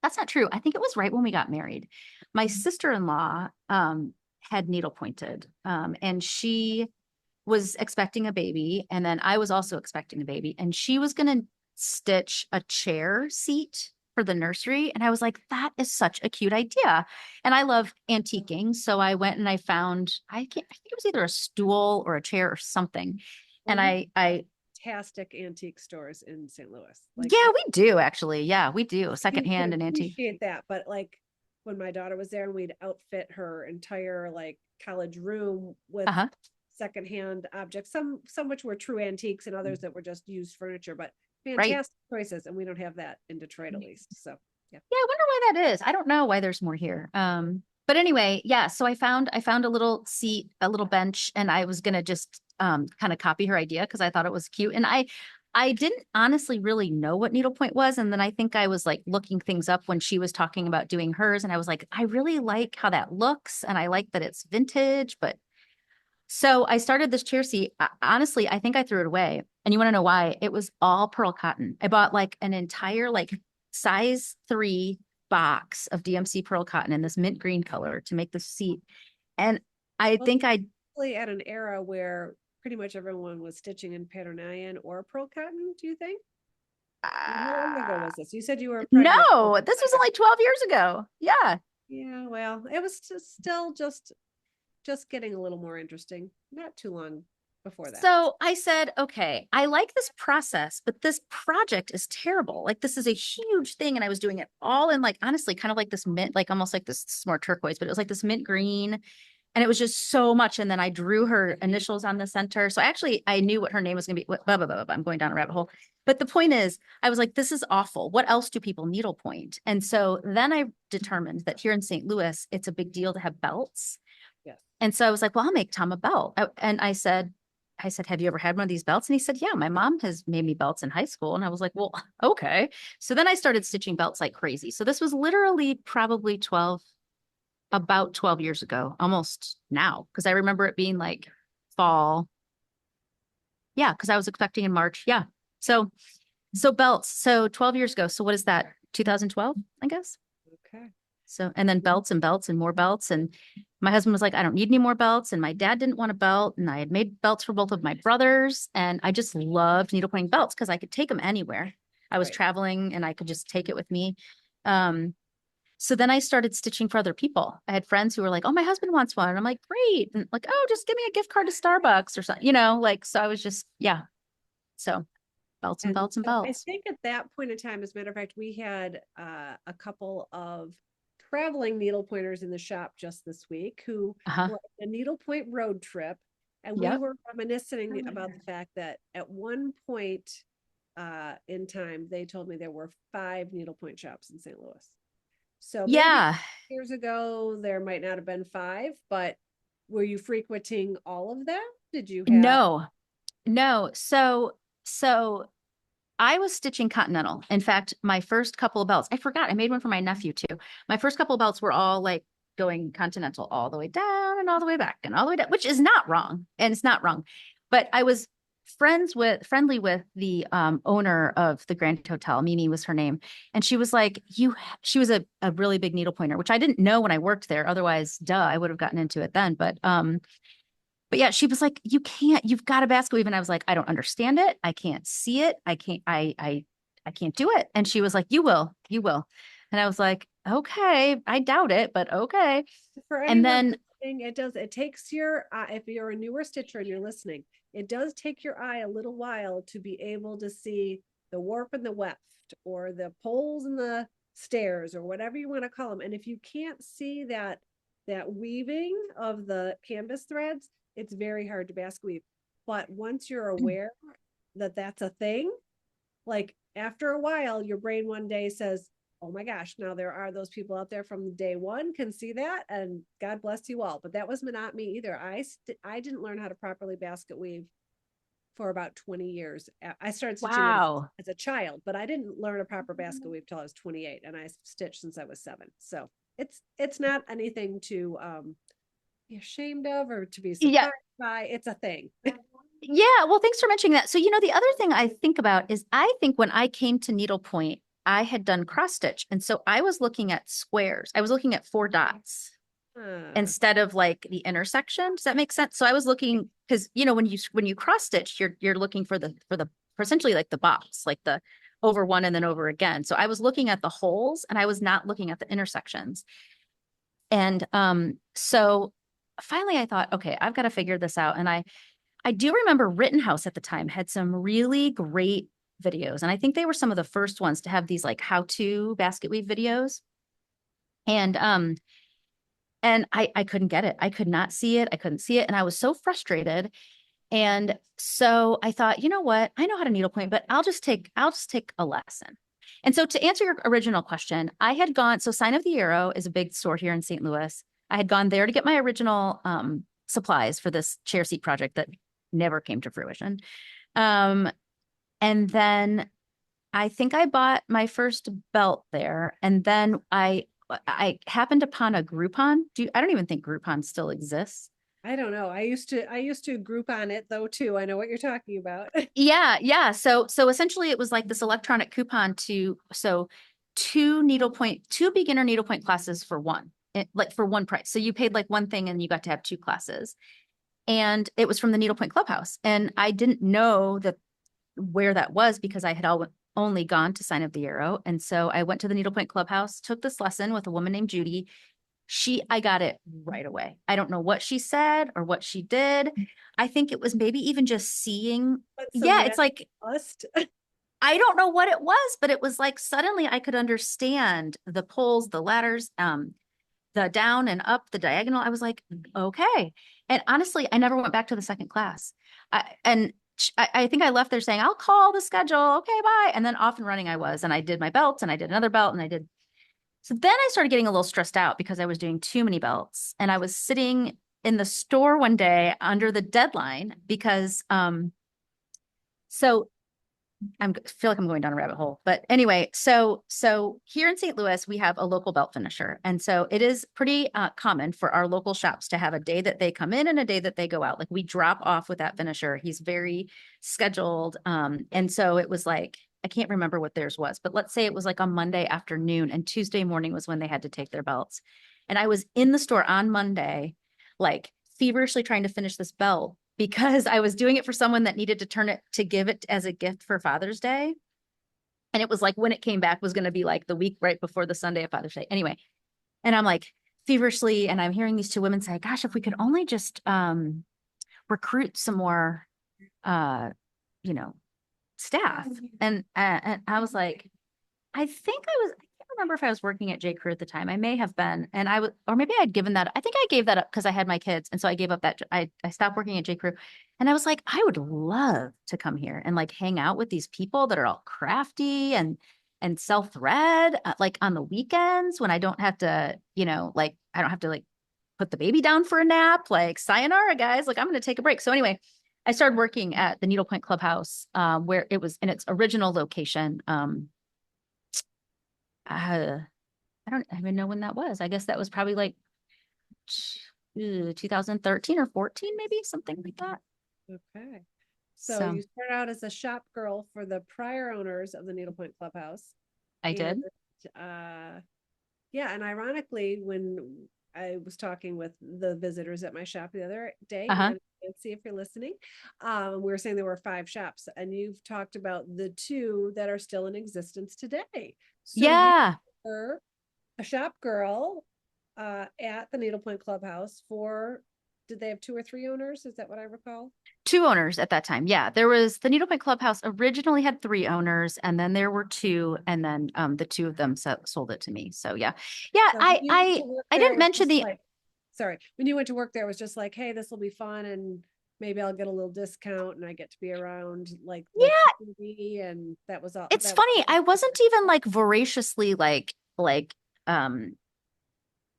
that's not true. I think it was right when we got married. My sister-in-law had needle pointed, and she was expecting a baby, and then I was also expecting a baby, and she was going to stitch a chair seat for the nursery. And I was like, that is such a cute idea. And I love antiquing. So I went and I found, I think it was either a stool or a chair or something. Well, And I fantastic antique stores in St. Louis. Like yeah, we do actually. Yeah, we do. you can Secondhand and antique. appreciate that, but like when my daughter was there and we'd outfit her entire like college room with Uh-huh. secondhand objects, some which were true antiques and others that were just used furniture, but Right. fantastic choices. And we don't have that in Detroit at least. So yeah. Yeah, I wonder why that is. I don't know why there's more here. But anyway, yeah, so I found a little seat, a little bench, and I was gonna just kind of copy her idea because I thought it was cute. And I didn't honestly really know what needlepoint was. And then I think I was like looking things up when she was talking about doing hers. And I was like, I really like how that looks. And I like that it's vintage. But so I started this chair seat. Honestly, I think I threw it away. And you want to know why? It was all pearl cotton. I bought like an entire like size 3 box of DMC pearl cotton in this mint green color to make the seat. And I Well, think I especially at an era where pretty much everyone was stitching in pattern or pearl cotton, do you think? How long ago was this? You said you were pregnant. no, this was only 12 years ago. Yeah. Yeah, well, it was still just getting a little more interesting. Not too long before that. So I said, okay, I like this process, but this project is terrible. Like this is a huge thing. And I was doing it all in like, honestly, kind of like this mint, like almost like this more turquoise, but it was like this mint green. And it was just so much. And then I drew her initials on the center. So actually I knew what her name was going to be. Blah, blah, blah, blah. I'm going down a rabbit hole. But the point is, I was like, this is awful. What else do people needlepoint? And so then I determined that here in St. Louis, it's a big deal to have belts. Yes. And so I was like, well, I'll make Tom a belt. And I said, have you ever had one of these belts? And he said, yeah, my mom has made me belts in high school. And I was like, well, okay. So then I started stitching belts like crazy. So this was literally probably 12, about 12 years ago, almost now, because I remember it being like fall. Yeah, because I was expecting in March. Yeah. So belts. So 12 years ago. So what is that? 2012, I guess. Okay. So, and then belts and more belts. And my husband was like, I don't need any more belts. And my dad didn't want a belt. And I had made belts for both of my brothers. And I just loved needlepoint belts because I could take them anywhere. I was Right. traveling and I could just take it with me. Um, so then I started stitching for other people. I had friends who were like, oh, my husband wants one. And I'm like, great. And like, oh, just give me a gift card to Starbucks or something, like, so I was just, yeah. So belts and And belts and so I belts. think at that point in time, as a matter of fact, we had a couple of traveling needle pointers in the shop just this week who Uh-huh. were on a needlepoint road trip. And we Yep. were reminiscing about the fact that at one point in time, they told me there were 5 needlepoint shops in St. Louis. So maybe Yeah. years ago, there might not have been 5, but were you frequenting all of them? Did you have? No, no. So I was stitching Continental. In fact, my first couple of belts, I forgot, I made one for my nephew too. My first couple of belts were all like going Continental all the way down and all the way back and all the way down, which is not wrong. And it's not wrong. But I was friendly with the owner of the Grand Hotel. Mimi was her name. And she was like, she was a really big needle pointer, which I didn't know when I worked there. Otherwise, duh, I would have gotten into it then. But yeah, she was like, you've got a basket weave. And I was like, I don't understand it. I can't see it. I can't do it. And she was like, you will. And I was like, okay, I doubt it, but okay. For And anyone then, listening, it takes your if you're a newer stitcher and you're listening, it does take your eye a little while to be able to see the warp and the weft or the poles and the stairs or whatever you want to call them. And if you can't see that weaving of the canvas threads, it's very hard to basket weave. But once you're aware that that's a thing, like after a while, your brain one day says, oh my gosh, now there are those people out there from day one can see that, and God bless you all. But that was not me either. I didn't learn how to properly basket weave for about 20 years. I started stitching wow. as a child, but I didn't learn a proper basket weave till I was 28, and I stitched since I was 7. So it's not anything to be ashamed of or to be Yeah. surprised by. It's a thing. Yeah. Well, thanks for mentioning that. So, the other thing I think about is I think when I came to needlepoint, I had done cross stitch. And so I was looking at squares. I was looking at 4 dots instead of like the intersection. Does that make sense? So I was looking because when you cross stitch, you're looking for essentially like the box, like the over one and then over again. So I was looking at the holes and I was not looking at the intersections. And so finally I thought, okay, I've got to figure this out. And I do remember Rittenhouse at the time had some really great videos. And I think they were some of the first ones to have these like how-to basket weave videos. And I couldn't get it. I could not see it. I couldn't see it. And I was so frustrated. And so I thought, you know what? I know how to needlepoint, but I'll just take a lesson. And so to answer your original question, I had gone, so Sign of the Arrow is a big store here in St. Louis. I had gone there to get my original supplies for this chair seat project that never came to fruition. Um, and then I think I bought my first belt there. And then I happened upon a Groupon. I don't even think Groupon still exists. I don't know. I used to group on it though too. I know what you're talking about. Yeah, yeah. So essentially it was like this electronic coupon two beginner needlepoint classes for like for one price. So you paid like one thing and you got to have 2 classes. And it was from the Needlepoint Clubhouse. And I didn't know that where that was because I had only gone to Sign of the Arrow. And so I went to the Needlepoint Clubhouse, took this lesson with a woman named Judy. I got it right away. I don't know what she said or what she did. I think it was maybe even just seeing. But some Yeah, red it's like, dust. I don't know what it was, but it was like suddenly I could understand the pulls, the ladders, the down and up, the diagonal. I was like, okay. And honestly, I never went back to the second class. I think I left there saying, I'll call the schedule. Okay, bye. And then off and running I was, and I did my belts and I did another belt and I did. So then I started getting a little stressed out because I was doing too many belts and I was sitting in the store one day under the deadline because, so feel like I'm going down a rabbit hole. But anyway, so here in St. Louis, we have a local belt finisher. And so it is pretty common for our local shops to have a day that they come in and a day that they go out. Like we drop off with that finisher. He's very scheduled. And so it was like, I can't remember what theirs was, but let's say it was like on Monday afternoon and Tuesday morning was when they had to take their belts. And I was in the store on Monday, like feverishly trying to finish this belt because I was doing it for someone that needed to turn it to give it as a gift for Father's Day. And it was like when it came back was going to be like the week right before the Sunday of Father's Day. Anyway, and I'm like feverishly, and I'm hearing these two women say, gosh, if we could only just recruit some more uh, you know, staff. And I was like, I can't remember if I was working at J. Crew at the time. I may have been. And I was, or maybe I'd given that, I think I gave that up because I had my kids. And so I gave up that, I stopped working at J. Crew. And I was like, I would love to come here and like hang out with these people that are all crafty and sell thread, like on the weekends when I don't have to, like, I don't have to like put the baby down for a nap, like sayonara guys, like I'm going to take a break. So anyway, I started working at the Needlepoint Clubhouse, where it was in its original location. Uh, I don't even know when that was. I guess that was probably like 2013 or 14, maybe something like that. Okay. So So you started out as a shop girl for the prior owners of the Needlepoint Clubhouse. I And did. yeah, and ironically, when I was talking with the visitors at my shop the other day, Uh-huh. and see if you're listening, we were saying there were 5 shops, and you've talked about the 2 that are still in existence today. So you Yeah. were a shop girl at the Needlepoint Clubhouse for, did they have 2 or 3 owners? Is that what I recall? Two owners at that time. Yeah. There was the Needlepoint Clubhouse originally had three owners, and then there were two, and then the two of them sold it to me. So yeah. Yeah. So when I you went to I work I there, it didn't was mention just the like, sorry, when you went to work there, it was just like, hey, this will be fun, and maybe I'll get a little discount, and I get to be around like the yeah, community, and that was all. it's That was funny. I wasn't even like voraciously like um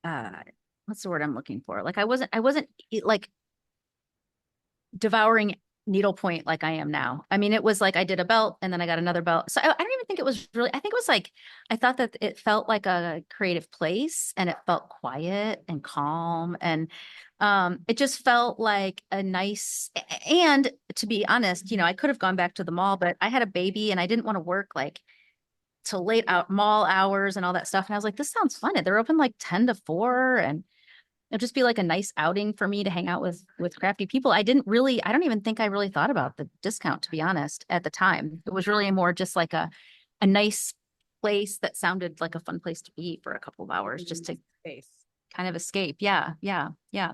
uh what's the word I'm looking for? Like I wasn't like devouring needlepoint like I am now. I mean, it was like I did a belt and then I got another belt. So I don't even think it was really, I think it was like, I thought that it felt like a creative place and it felt quiet and calm. And it just felt like a nice, and to be honest, I could have gone back to the mall, but I had a baby and I didn't want to work like till late out mall hours and all that stuff. And I was like, this sounds fun. They're open like 10 to 4 and it'd just be like a nice outing for me to hang out with crafty people. I don't even think I really thought about the discount, to be honest, at the time. It was really more just like a nice place that sounded like a fun place to be for a couple of hours just to space. kind of escape. Yeah, yeah, yeah.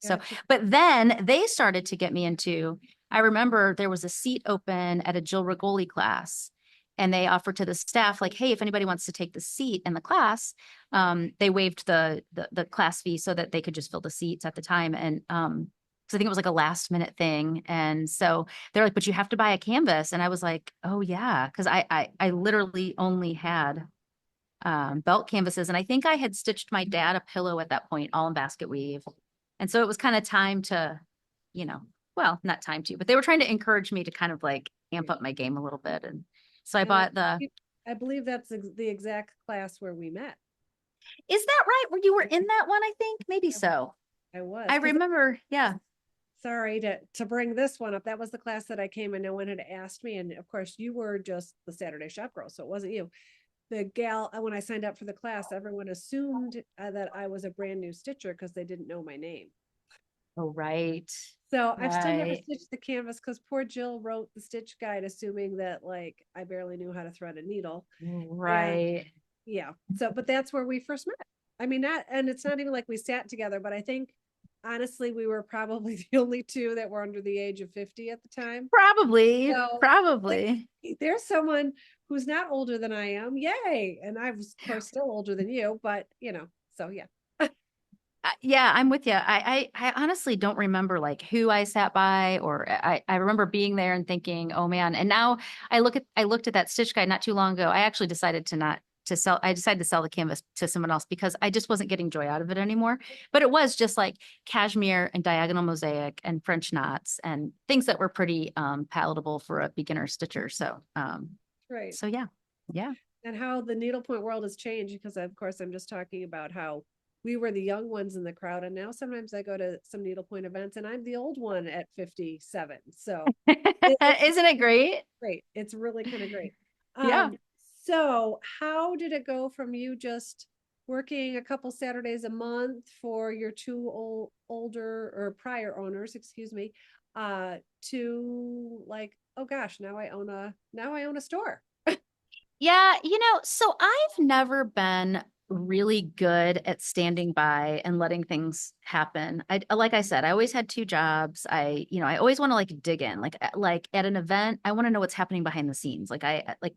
So, Gotcha. but then they started to get me into, I remember there was a seat open at a Jill Rigoli class. And they offered to the staff, like, hey, if anybody wants to take the seat in the class, they waived the class fee so that they could just fill the seats at the time. And so I think it was like a last minute thing. And so they're like, but you have to buy a canvas. And I was like, oh yeah, because I literally only had belt canvases. And I think I had stitched my dad a pillow at that point, all in basket weave. And so it was kind of time to, well, not time to, but they were trying to encourage me to kind of like amp up my game a little bit. And so I And bought I believe that's the exact class where we met. is that right? Where you were in that one, I think? Maybe so. I was, I because remember, yeah. sorry to bring this one up. That was the class that I came and no one had asked me. And of course, you were just the Saturday shop girl, so it wasn't you. The gal, when I signed up for the class, everyone assumed that I was a brand new stitcher because they didn't know my name. Oh, right. So I've still never Right. stitched the canvas because poor Jill wrote the stitch guide assuming that like I barely knew how to thread a needle. And Right. yeah, so but that's where we first met. I mean, not, and it's not even like we sat together, but I think honestly we were probably the only 2 that were under the age of 50 at the time. Probably. So like Probably. there's someone who's not older than I am. Yay. And I was of course still older than you, but so yeah. Yeah, I'm with you. I honestly don't remember like who I sat by, or I remember being there and thinking, oh man. And now I looked at that stitch guide not too long ago. I actually decided to not I decided to sell the canvas to someone else because I just wasn't getting joy out of it anymore. But it was just like cashmere and diagonal mosaic and French knots and things that were pretty palatable for a beginner stitcher. Right. So yeah. Yeah. And how the needlepoint world has changed, because of course I'm just talking about how we were the young ones in the crowd, and now sometimes I go to some needlepoint events and I'm the old one at 57. So it's Isn't it great? great. It's really kind of great. Yeah. So how did it go from you just working a couple Saturdays a month for your two older or prior owners, excuse me, to like, oh gosh, now I own a store. Yeah, so I've never been really good at standing by and letting things happen. Like I said, I always had two jobs. I always want to like dig in. Like at an event, I want to know what's happening behind the scenes. Like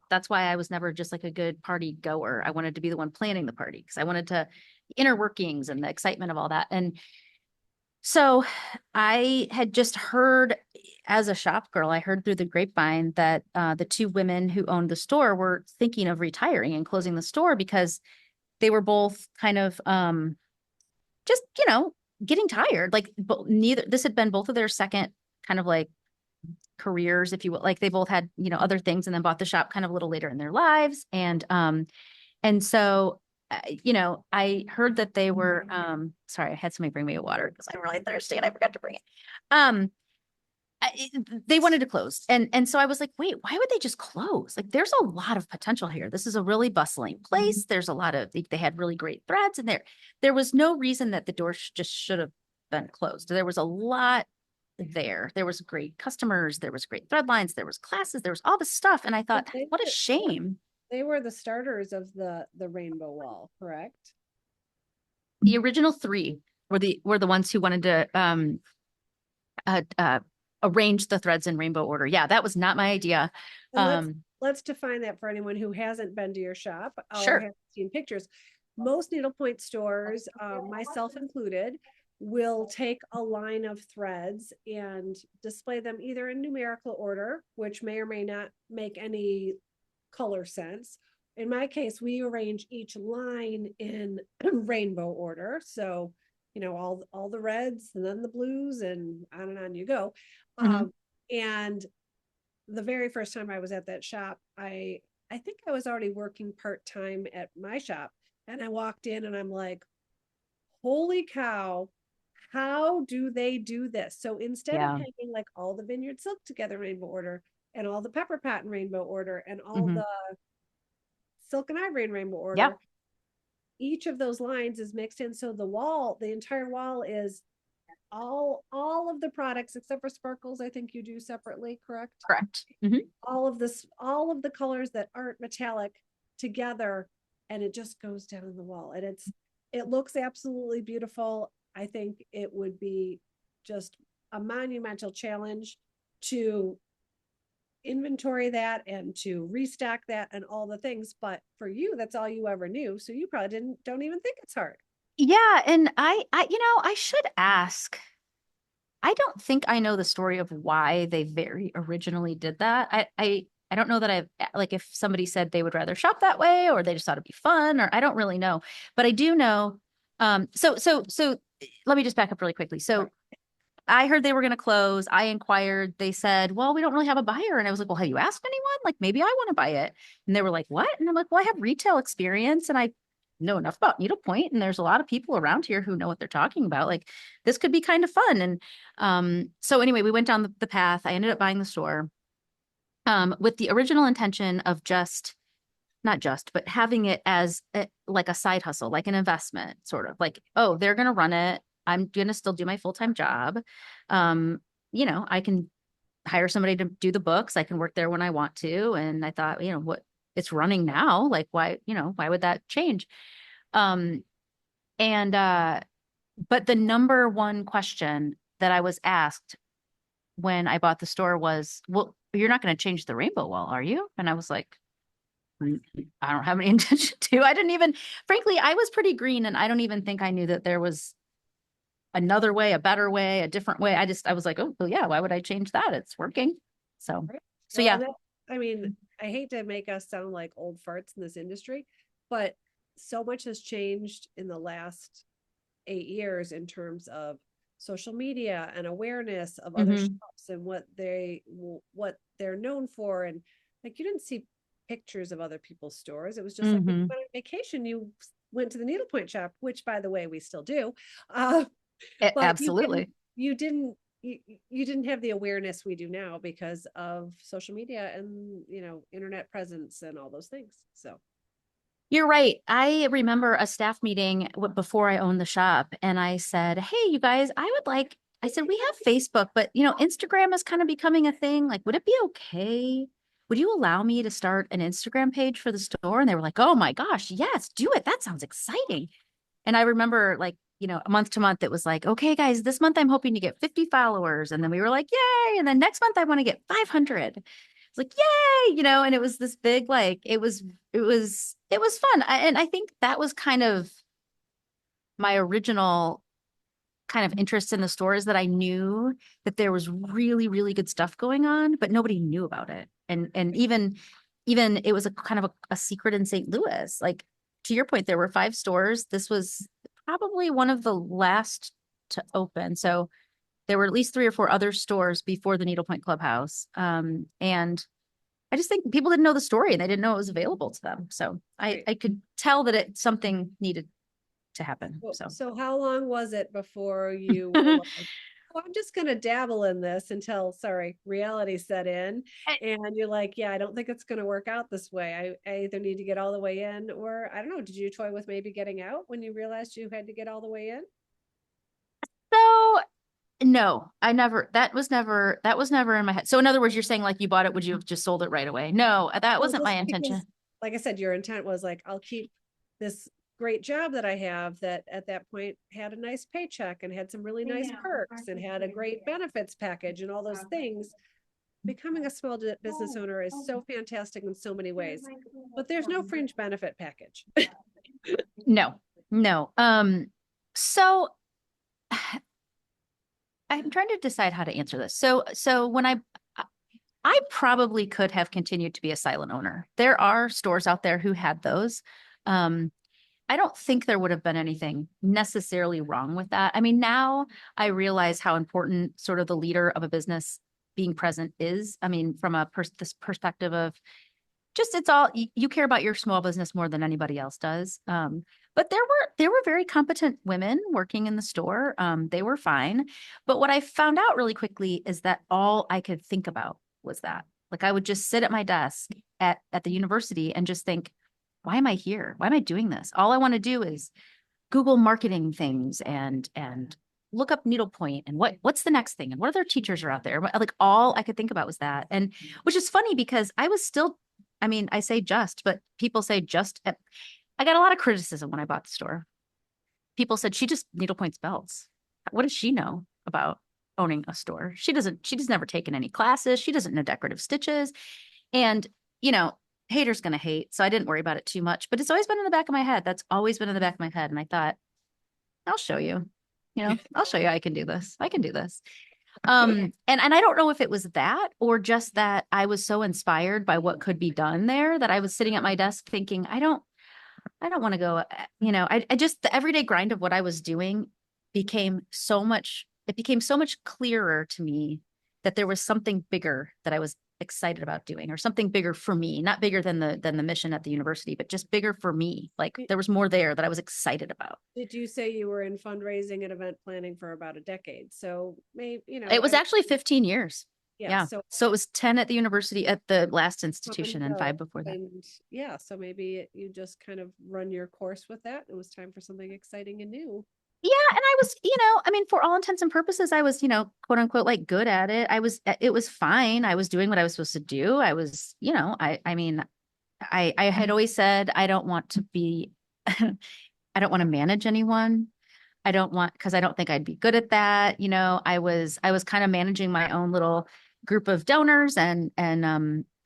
that's why I was never just like a good party goer. I wanted to be the one planning the party because I wanted to inner workings and the excitement of all that. And so I had just heard as a shop girl, I heard through the grapevine that the two women who owned the store were thinking of retiring and closing the store because they were both kind of just, getting tired. Like this had been both of their second kind of like careers, if you will. Like they both had, other things and then bought the shop kind of a little later in their lives. And so I heard that they were, sorry, I had somebody bring me a water because I'm really thirsty and I forgot to bring it. Um, they wanted to close. And so I was like, wait, why would they just close? Like there's a lot of potential here. This is a really bustling place. There's a lot of, they had really great threads and there was no reason that the door just should have been closed. There was a lot there. There was great customers. There was great thread lines. There was classes. There was all this stuff. And I thought, what a shame. They were the starters of the rainbow wall, correct? The original three were the ones who wanted to uh, uh, arrange the threads in rainbow order. Yeah, that was not my idea. And let's define that for anyone who hasn't been to your shop or Sure. hasn't seen pictures. Most needlepoint stores, myself included, will take a line of threads and display them either in numerical order, which may or may not make any color sense. In my case, we arrange each line in rainbow order. So, all the reds and then the blues and on you go. Mhm. And the very first time I was at that shop, I think I was already working part-time at my shop. And I walked in and I'm like, holy cow, how do they do this? So instead of Yeah. hanging like all the vineyard silk together in rainbow order and all the pepper pat in rainbow order and all Mhm. the silk and ivory in rainbow Yeah. order, each of those lines is mixed in. So the entire wall is all of the products except for sparkles, I think you do separately, correct? Correct. Mhm. All of the colors that aren't metallic together, and it just goes down the wall. And it looks absolutely beautiful. I think it would be just a monumental challenge to inventory that and to restock that and all the things. But for you, that's all you ever knew. So you probably don't even think it's hard. Yeah, and I should ask. I don't think I know the story of why they very originally did that. I don't know that I've like if somebody said they would rather shop that way or they just thought it'd be fun or I don't really know. But I do know so let me just back up really quickly. So I heard they were going to close. I inquired. They said, well, we don't really have a buyer. And I was like, well, have you asked anyone? Like, maybe I want to buy it. And they were like, what? And I'm like, well, I have retail experience and I know enough about needlepoint. And there's a lot of people around here who know what they're talking about. Like, this could be kind of fun. And so anyway, we went down the path. I ended up buying the store with the original intention of not just, but having it as like a side hustle, like an investment, sort of like, oh, they're going to run it. I'm going to still do my full-time job. I can hire somebody to do the books. I can work there when I want to. And I thought, what it's running now, like why would that change? Um, and but the number one question that I was asked when I bought the store was, well, you're not going to change the rainbow wall, are you? And I was like, I don't have any intention to. Frankly, I was pretty green and I don't even think I knew that there was another way, a better way, a different way. I was like, oh, well, yeah, why would I change that? It's working. So, Right. so Well, yeah. and I mean, I hate to make us sound like old farts in this industry, but so much has changed in the last 8 years in terms of social media and awareness of other Mm-hmm. shops and what they're known for. And like, you didn't see pictures of other people's stores. It was just like when you Mm-hmm. went on vacation, you went to the Needlepoint shop, which by the way, we still do. Uh, but Absolutely. you didn't have the awareness we do now because of social media and, internet presence and all those things. So You're right. I remember a staff meeting before I owned the shop, and I said, "Hey, you guys, I said, we have Facebook, but Instagram is kind of becoming a thing. Like, would it be okay? Would you allow me to start an Instagram page for the store?" And they were like, "Oh my gosh, yes, do it. That sounds exciting." And I remember like, month to month, it was like, "Okay, guys, this month I'm hoping to get 50 followers." And then we were like, "Yay." And then next month I want to get 500. It's like, "Yay." And it was this big, like, it was fun. And I think that was kind of my original kind of interest in the store, is that I knew that there was really, really good stuff going on, but nobody knew about it. And even it was a kind of a secret in St. Louis. Like, to your point, there were 5 stores. This was probably one of the last to open. So there were at least 3 or 4 other stores before the Needlepoint Clubhouse. And I just think people didn't know the story and they didn't know it was available to them. So I, right. I could tell that something needed to happen. So So how long was it before you were like, oh, I'm just going to dabble in this until, sorry, reality set in? And you're like, yeah, I don't think it's going to work out this way. I either need to get all the way in, or I don't know. Did you toy with maybe getting out when you realized you had to get all the way in? So no, that was never in my head. So in other words, you're saying like you bought it, would you have just sold it right away? No, that Well, wasn't my just intention. because, like I said, your intent was like, I'll keep this great job that I have, that at that point had a nice paycheck and had some really nice perks and had a great benefits package and all those things. Becoming a small business owner is so fantastic in so many ways, but there's no fringe benefit package. No, no. So I'm trying to decide how to answer this. So when I probably could have continued to be a silent owner. There are stores out there who had those. Um, I don't think there would have been anything necessarily wrong with that. I mean, now I realize how important sort of the leader of a business being present is. I mean, from this perspective of just, it's all, you care about your small business more than anybody else does. But there were very competent women working in the store. They were fine. But what I found out really quickly is that all I could think about was that. Like, I would just sit at my desk at the university and just think, why am I here? Why am I doing this? All I want to do is Google marketing things and look up Needlepoint and what's the next thing and what other teachers are out there. Like, all I could think about was that. And which is funny because I was still, I mean, I say just, but people say just I got a lot of criticism when I bought the store. People said she just needlepoints belts. What does she know about owning a store? She's never taken any classes. She doesn't know decorative stitches. And, you know, haters gonna hate. So I didn't worry about it too much. But it's always been in the back of my head. That's always been in the back of my head. And I thought, I'll show you. I'll show you I can do this. I can do this. And I don't know if it was that or just that I was so inspired by what could be done there that I was sitting at my desk thinking, I don't want to go, I just, the everyday grind of what I was doing it became so much clearer to me that there was something bigger that I was excited about doing, or something bigger for me, not bigger than the mission at the university, but just bigger for me. Like, there was more there that I was excited about. Did you say you were in fundraising and event planning for about a decade? So maybe, It was actually 15 years. yeah, Yeah. so So it was 10 at the university at the last come and institution and go. 5 before that. And yeah, so maybe you just kind of run your course with that. It was time for something exciting and new. Yeah, and I was, I mean, for all intents and purposes, I was, quote unquote, like, good at it. It was fine. I was doing what I was supposed to do. I was, I mean, I had always said I don't want to be, I don't want to manage anyone. Because I don't think I'd be good at that. I was kind of managing my own little group of donors and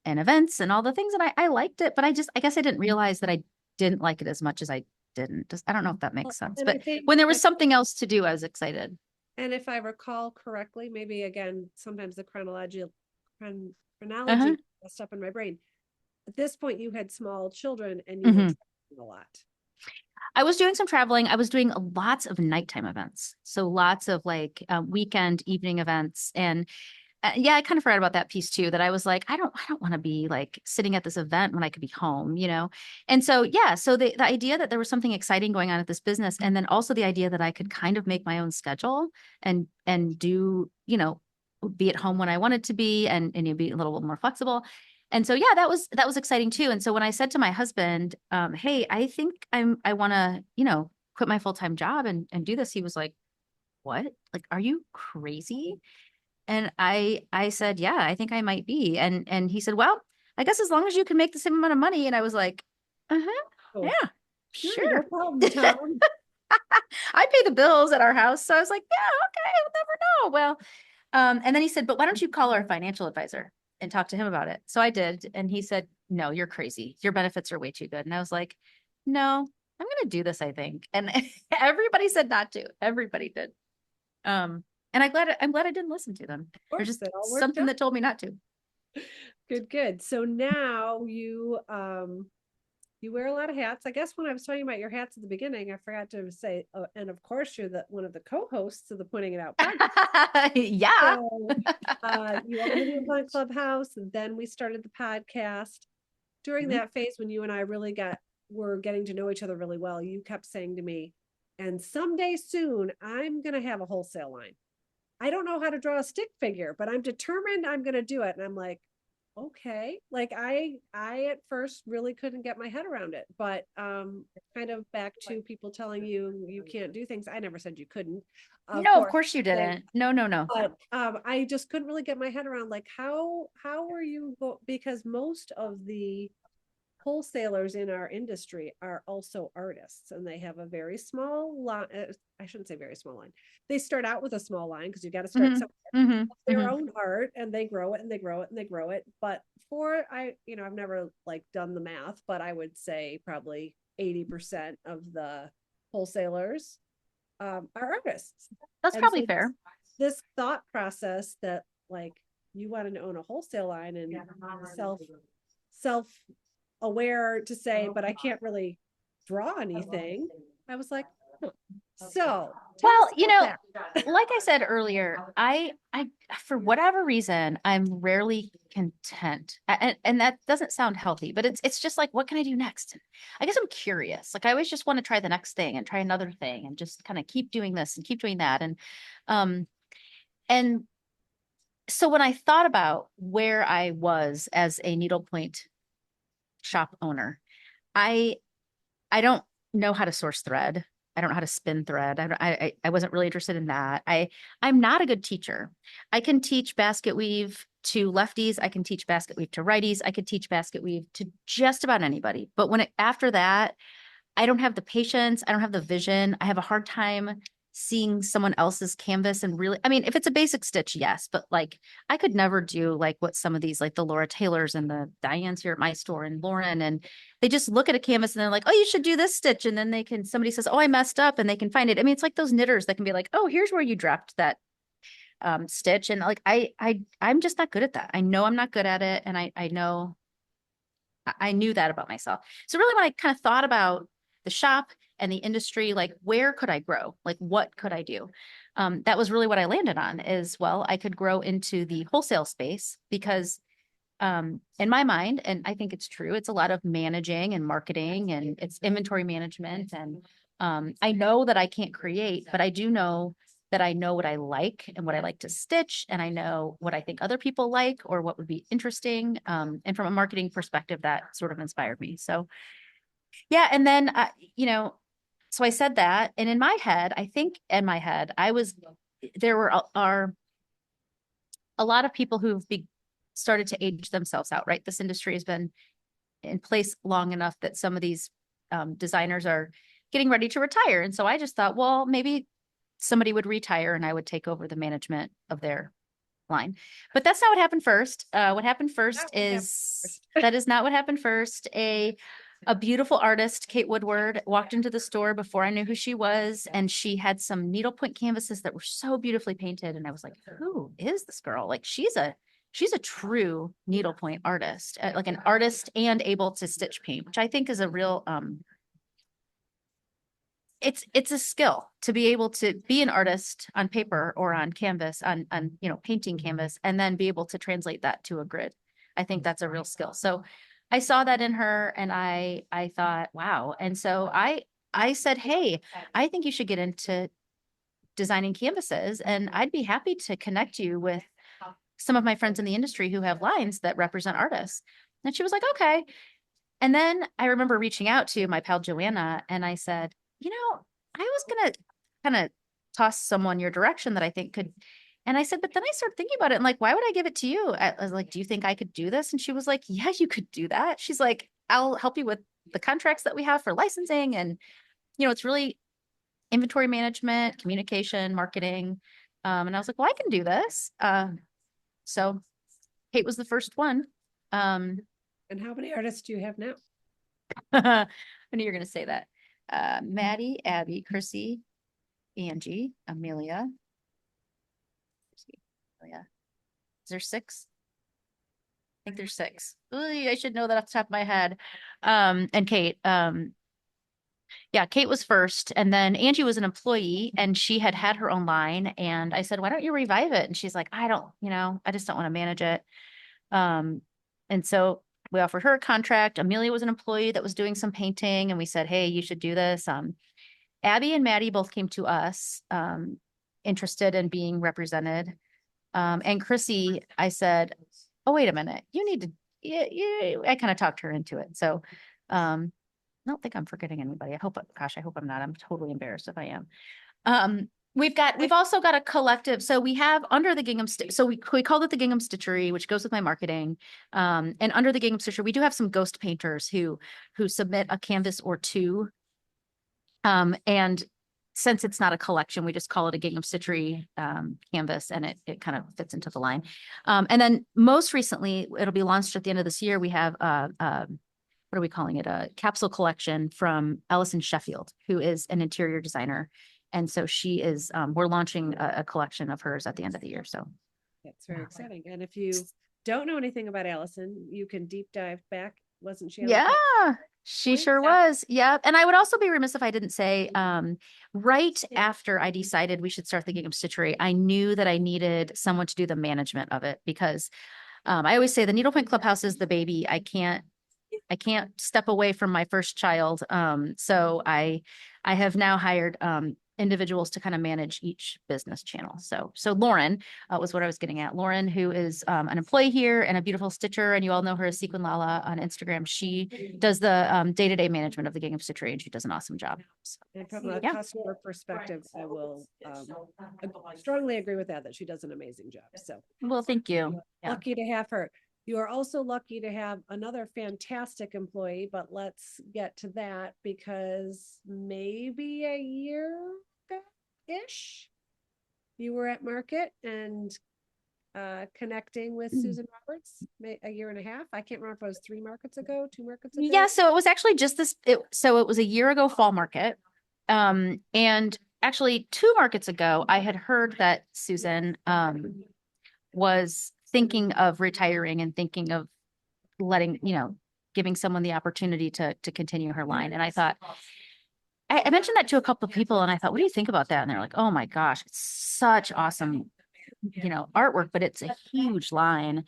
events and all the things, and I liked it, but I guess I didn't realize that I didn't like it as much as I didn't. Just, I don't know if that Well, makes sense, and I but think, when there was something else to do, I was excited. and if I recall correctly, maybe again, sometimes the Uh-huh. chronology messed up in my brain. At this point, you had small children and you were Hmm. a lot. I was doing some traveling. I was doing lots of nighttime events. So lots of like weekend evening events. And yeah, I kind of forgot about that piece too, that I was like, I don't want to be like sitting at this event when I could be home, you know? And so, yeah, so the idea that there was something exciting going on at this business, and then also the idea that I could kind of make my own schedule and do, you know, be at home when I wanted to be and you'd be a little more flexible. And so, yeah, that was exciting too. And so when I said to my husband, hey, I think I want to, you know, quit my full-time job and do this, he was like, what? Like, are you crazy? And I said, yeah, I think I might be. And he said, well, I guess as long as you can make the same amount of money. And I was like, uh-huh, Oh, yeah, sure, no sure. problem, Tom. I pay the bills at our house. So I was like, yeah, okay, we'll never know. Well, and then he said, but why don't you call our financial advisor and talk to him about it? So I did. And he said, no, you're crazy. Your benefits are way too good. And I was like, no, I'm going to do this, I think. And everybody said not to. Everybody did. And I'm glad I didn't listen to them. Of There's course, just it all worked something out. that told me not to. Good, good. So now you wear a lot of hats. I guess when I was talking about your hats at the beginning, I forgot to say, and of course, you're one of the co-hosts of the Pointing It Out podcast. Yeah. So you owned the Needlepoint Clubhouse, and then we started the podcast. During Mhm. that phase when you and I really were getting to know each other really well, you kept saying to me, and someday soon, I'm gonna have a wholesale line. I don't know how to draw a stick figure, but I'm determined I'm gonna do it. And I'm like, okay. Like I at first really couldn't get my head around it, but kind of back to people telling you you can't do things. I never said you couldn't, of No, of course. course you didn't. No, no, no. But I just couldn't really get my head around like how were you because most of the wholesalers in our industry are also artists and they have a very small line. I shouldn't say very small line. They start out with a small line because you got to start Hmm. somewhere. Hmm. Their Hmm. own art and they grow it and they grow it and they grow it. But for I've never like done the math, but I would say probably 80% of the wholesalers are artists. That's And probably so fair. this thought process that like you wanted to own a wholesale line and self self aware to say, but I can't really draw anything. I was like, huh. So tell Well, us you about know, that. like I said earlier, for whatever reason, I'm rarely content. And that doesn't sound healthy, but it's just like, what can I do next? I guess I'm curious. Like I always just want to try the next thing and try another thing and just kind of keep doing this and keep doing that. Um, and so when I thought about where I was as a needlepoint shop owner, I I don't know how to source thread. I don't know how to spin thread. I wasn't really interested in that. I'm not a good teacher. I can teach basket weave to lefties. I can teach basket weave to righties. I could teach basket weave to just about anybody. But after that, I don't have the patience. I don't have the vision. I have a hard time seeing someone else's canvas and really, I mean, if it's a basic stitch, yes, but like I could never do like what some of these, like the Laura Taylors and the Diane's here at my store and Lauren, and they just look at a canvas and they're like, oh, you should do this stitch. And then somebody says, oh, I messed up and they can find it. I mean, it's like those knitters that can be like, oh, here's where you dropped that stitch. And like, I'm just not good at that. I know I'm not good at it. And I know I knew that about myself. So really when I kind of thought about the shop and the industry, like where could I grow? Like what could I do? That was really what I landed on is, well, I could grow into the wholesale space because in my mind, and I think it's true, it's a lot of managing and marketing and it's inventory management. And I know that I can't create, but I do know that I know what I like and what I like to stitch. And I know what I think other people like or what would be interesting. And from a marketing perspective, that sort of inspired me. So, yeah. And then, you know, so I said that. And in my head, I think in my head, there are a lot of people started to age themselves out, right? This industry has been in place long enough that some of these designers are getting ready to retire. And so I just thought, well, maybe somebody would retire and I would take over the management of their line. But that's not what happened first. What happened first is that is not what happened first. A beautiful artist, Kate Woodward, walked into the store before I knew who she was, and she had some needlepoint canvases that were so beautifully painted. And I was like, who is this girl? Like she's a true needlepoint artist, like an artist and able to stitch paint, which I think is a real it's a skill to be able to be an artist on paper or on canvas, on painting canvas, and then be able to translate that to a grid. I think that's a real skill. So I saw that in her, and I thought, wow. And so I said, hey, I think you should get into designing canvases, and I'd be happy to connect you with some of my friends in the industry who have lines that represent artists. And she was like, okay. And then I remember reaching out to my pal Joanna, and I said, I was gonna kind of toss someone your direction that I think could. And I said, but then I started thinking about it, and like, why would I give it to you? I was like, do you think I could do this? And she was like, yeah, you could do that. She's like, I'll help you with the contracts that we have for licensing, and it's really inventory management, communication, marketing. And I was like, well, I can do this. So Kate was the first one. And how many artists do you have now? I knew you were going to say that. Maddie, Abby, Chrissy, Angie, Amelia. Amelia. Is there 6? I think there's 6. Ooh, I should know that off the top of my head. And Kate. Yeah, Kate was first, and then Angie was an employee, and she had her own line. And I said, why don't you revive it? And she's like, I don't, I just don't want to manage it. And so we offered her a contract. Amelia was an employee that was doing some painting, and we said, hey, you should do this. Abby and Maddie both came to us, interested in being represented. And Chrissy, I said, oh, wait a minute, you need to, yeah, I kind of talked her into it. So, I don't think I'm forgetting anybody. I hope I'm not. I'm totally embarrassed if I am. We've also got a collective. So we have under the Gingham, so we called it the Gingham Stitchery, which goes with my marketing. And under the Gingham Stitchery, we do have some ghost painters who submit a canvas or two. And since it's not a collection, we just call it a Gingham Stitchery canvas, and it kind of fits into the line. And then most recently, it'll be launched at the end of this year. We have what are we calling it? A capsule collection from Allison Sheffield, who is an interior designer. And so she is, we're launching a collection of hers at the end of the year. So that's very exciting. And if you don't know anything about Allison, you can deep dive back. Wasn't she? Yeah, she sure was. Yeah. And I would also be remiss if I didn't say, right after I decided we should start the Gingham Stitchery, I knew that I needed someone to do the management of it, because I always say the Needlepoint Clubhouse is the baby. I can't step away from my first child. So I have now hired individuals to kind of manage each business channel. So Lauren was what I was getting at. Lauren, who is an employee here and a beautiful stitcher, and you all know her as Sequin Lala on Instagram. She does the day-to-day management of the Gingham Stitchery, and she does an awesome job. So, and from a customer perspective, I will strongly agree with that she does an amazing job. So, well, thank you. Lucky to have her. You are also lucky to have another fantastic employee, but let's get to that, because maybe a year-ish, you were at market and connecting with Susan Roberts, a year and a half. I can't remember if it was 3 markets ago, 2 markets ago. Yeah, so it was actually just this. So it was a year ago fall market. And actually 2 markets ago, I had heard that Susan was thinking of retiring and thinking of giving someone the opportunity to continue her line. And I thought, I mentioned that to a couple of people, and I thought, what do you think about that? And they're like, oh my gosh, it's such awesome, artwork, but it's a huge line.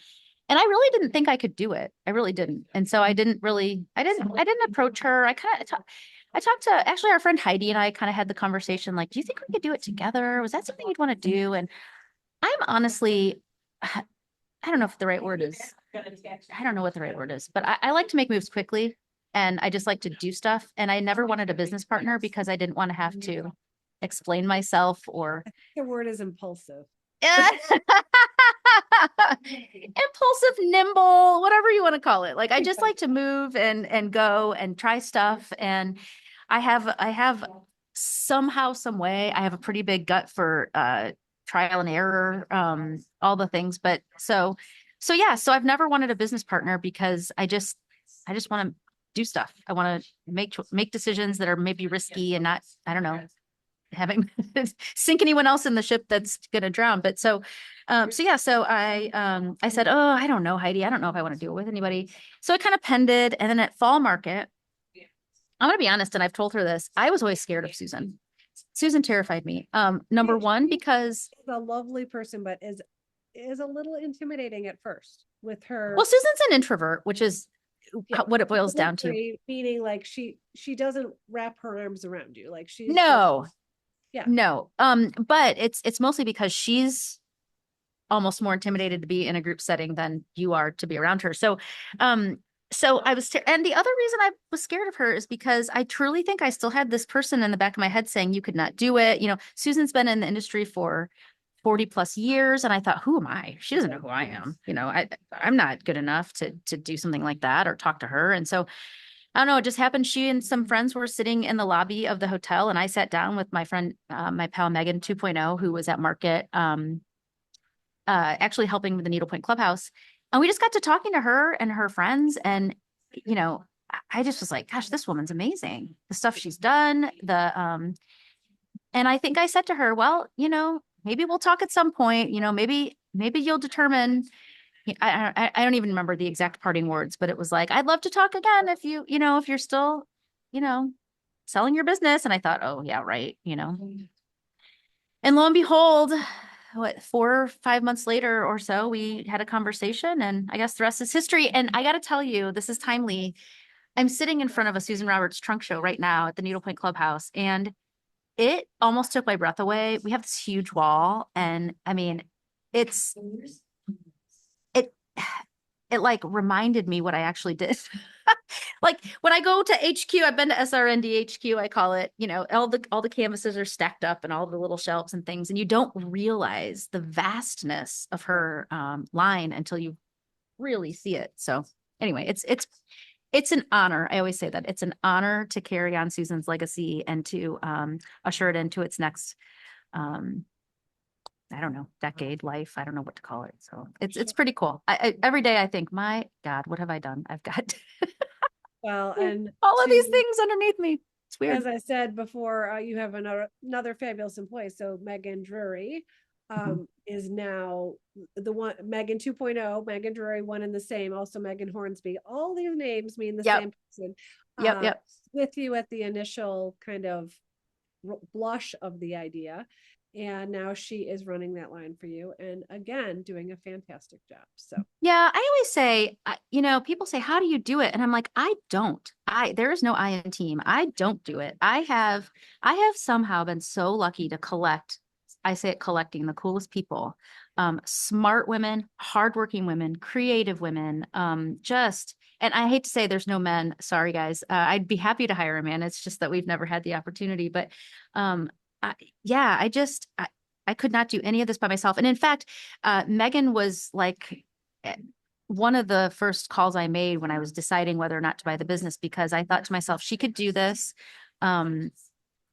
And I really didn't think I could do it. I really didn't. And so I didn't approach her. I talked to actually our friend Heidi, and I kind of had the conversation, like, do you think we could do it together? Was that something you'd want to do? And I'm honestly, I don't know if the right word is, I don't know what the right word is, but I like to make moves quickly, and I just like to do stuff. And I never wanted a business partner because I didn't want to have to explain myself or. The word is impulsive. Impulsive, nimble, whatever you want to call it. Like, I just like to move and go and try stuff. And I have somehow, some way, I have a pretty big gut for trial and error, all the things. But so I've never wanted a business partner, because I just want to do stuff. I want to make decisions that are maybe risky and not, I don't know, having sink anyone else in the ship that's going to drown. But so I said, oh, I don't know, Heidi, I don't know if I want to do it with anybody. So it kind of pended. And then at fall market, I'm gonna be honest, and I've told her this. I was always scared of Susan. Susan terrified me. Number Yeah, one, she because is a lovely person, but is a little intimidating at first with well, her. Susan's an introvert, which is Yeah, what it boils down to. delivery, meaning like she doesn't wrap her arms around you. Like she's just No, yeah. no. But it's mostly because she's almost more intimidated to be in a group setting than you are to be around her. Um, so I was, and the other reason I was scared of her is because I truly think I still had this person in the back of my head saying you could not do it. You know, Susan's been in the industry for 40 plus years, and I thought, who am I? She doesn't know who I am. You know, I'm not good enough to do something like that or talk to her. And so I don't know, it just happened. She and some friends were sitting in the lobby of the hotel, and I sat down with my friend, my pal Megan 2.0, who was at market. Actually helping with the Needlepoint Clubhouse. And we just got to talking to her and her friends. And, you know, I just was like, gosh, this woman's amazing. The stuff she's done, and I think I said to her, well, you know, maybe we'll talk at some point, you know, maybe you'll determine. I don't even remember the exact parting words, but it was like, I'd love to talk again if you know, if you're still, you know, selling your business. And I thought, oh yeah, right. You know, and lo and behold, what, 4 or 5 months later or so, we had a conversation, and I guess the rest is history. And I got to tell you, this is timely. I'm sitting in front of a Susan Roberts trunk show right now at the Needlepoint Clubhouse, and it almost took my breath away. We have this huge wall, and I mean, it's it it like reminded me what I actually did. Like when I go to HQ, I've been to SRND HQ, I call it, you know, all the canvases are stacked up and all the little shelves and things, and you don't realize the vastness of her line until you really see it. So anyway, it's an honor. I always say that it's an honor to carry on Susan's legacy and to usher it into its next I don't know, decade, life. I don't know what to call it. So it's pretty cool. Every day I think, my God, what have I done? I've got Well, and all of these to things underneath me. It's weird. as I said before, you have another fabulous employee. So Megan Drury Mhm. is now the one, Megan 2.0, Megan Drury, one and the same, also Megan Hornsby. All these names mean the Yep. same person. Yep. Uh, Yep. with you at the initial kind of blush of the idea. And now she is running that line for you. And again, doing a fantastic job. So, Yeah, I always say, you know, people say, how do you do it? And I'm like, I don't. There is no I in team. I don't do it. I have somehow been so lucky to collect, I say it collecting the coolest people, smart women, hardworking women, creative women, and I hate to say there's no men. Sorry, guys. I'd be happy to hire a man. It's just that we've never had the opportunity. But um, I, yeah, I could not do any of this by myself. And in fact, Megan was like eh, one of the first calls I made when I was deciding whether or not to buy the business, because I thought to myself, she could do this. Um,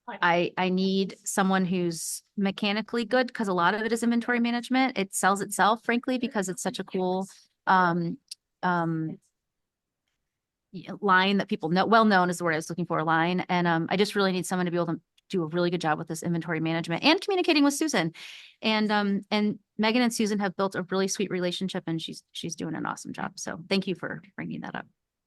I need someone who's mechanically good, because a lot of it is inventory management. It sells itself, frankly, because it's such a cool um, um, line that people know. Well known is the word I was looking for, a line. And I just really need someone to be able to do a really good job with this inventory management and communicating with Susan. And Megan and Susan have built a really sweet relationship, and she's doing an awesome job. So thank you for bringing that up.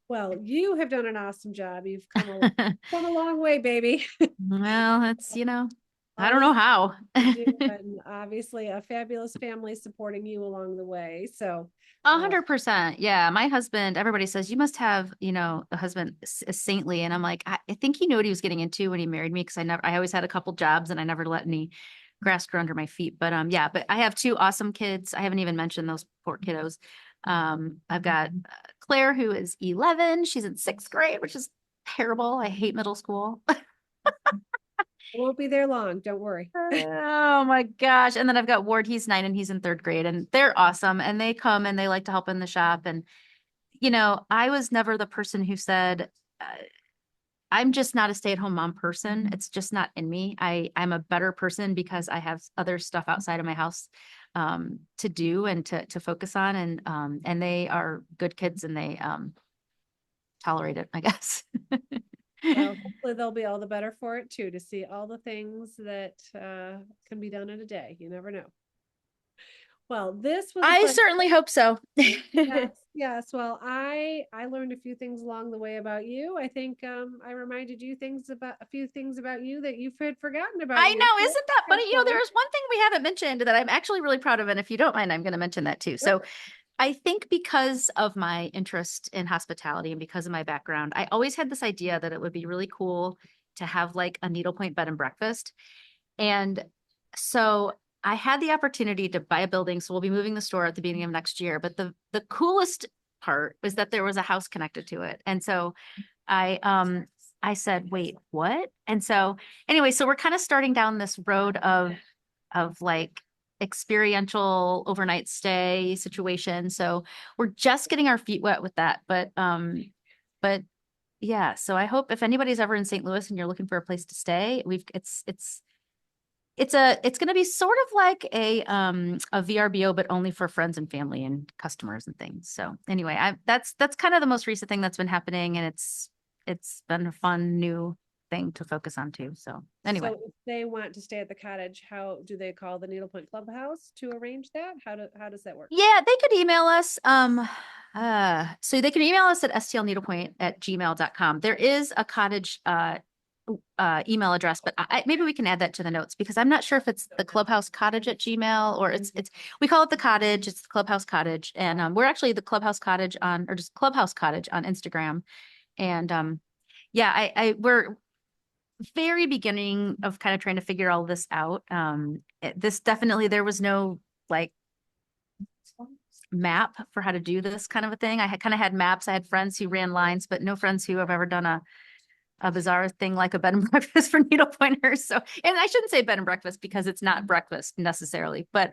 well, you have done an awesome job. You've come a long way, baby. Well, it's, you know, I All don't the know things how. you do, and obviously a fabulous family supporting you along the way. So, A uh, 100%. Yeah. My husband, everybody says you must have, you know, a husband saintly. And I'm like, I think he knew what he was getting into when he married me. Cause I always had a couple jobs and I never let any grass grow under my feet. But yeah, but I have two awesome kids. I haven't even mentioned those poor kiddos. I've got Claire, who is 11. She's in 6th grade, which is terrible. I hate middle school. I won't be there long. Don't worry. Oh my gosh. And then I've got Ward, he's 9 and he's in 3rd grade, and they're awesome. And they come and they like to help in the shop. And you know, I was never the person who said, I'm just not a stay-at-home mom person. It's just not in me. I'm a better person because I have other stuff outside of my house to do and to focus on. And they are good kids, and they tolerate it, I guess. Well, hopefully they'll be all the better for it too, to see all the things that can be done in a day. You never know. Well, this was a I pleasure. certainly hope so. Yes, yes. Well, I learned a few things along the way about you. I think I reminded you a few things about you that you had forgotten about I know, yourself. isn't that Kind funny? of You know, fun. there is one thing we haven't mentioned that I'm actually really proud of, and if you don't mind, I'm going to mention that too. Sure. So I think because of my interest in hospitality and because of my background, I always had this idea that it would be really cool to have like a needlepoint bed and breakfast. And so I had the opportunity to buy a building. So we'll be moving the store at the beginning of next year. But the coolest part was that there was a house connected to it. And so I said, wait, what? And so anyway, so we're kind of starting down this road of like experiential overnight stay situation. So we're just getting our feet wet with that. But yeah, so I hope if anybody's ever in St. Louis and you're looking for a place to stay, it's going to be sort of like a VRBO, but only for friends and family and customers and things. So anyway, that's kind of the most recent thing that's been happening, and it's been a fun new thing to focus on too. So anyway, So if they want to stay at the cottage, how do they call the Needlepoint Clubhouse to arrange that? How does that work? yeah, they could email us. So they can email us at stlneedlepoint@gmail.com. There is a cottage email address, but maybe we can add that to the notes because I'm not sure if it's the Clubhouse Cottage at Gmail or it's we call it the Cottage. It's the Clubhouse Cottage, and we're actually the Clubhouse Cottage or just Clubhouse Cottage on Instagram. And yeah, we're very beginning of kind of trying to figure all this out. This definitely there was no like map for how to do this kind of a thing. I had kind of had maps. I had friends who ran lines, but no friends who have ever done a bizarre thing like a bed and breakfast for needlepointers. So, and I shouldn't say bed and breakfast because it's not breakfast necessarily, but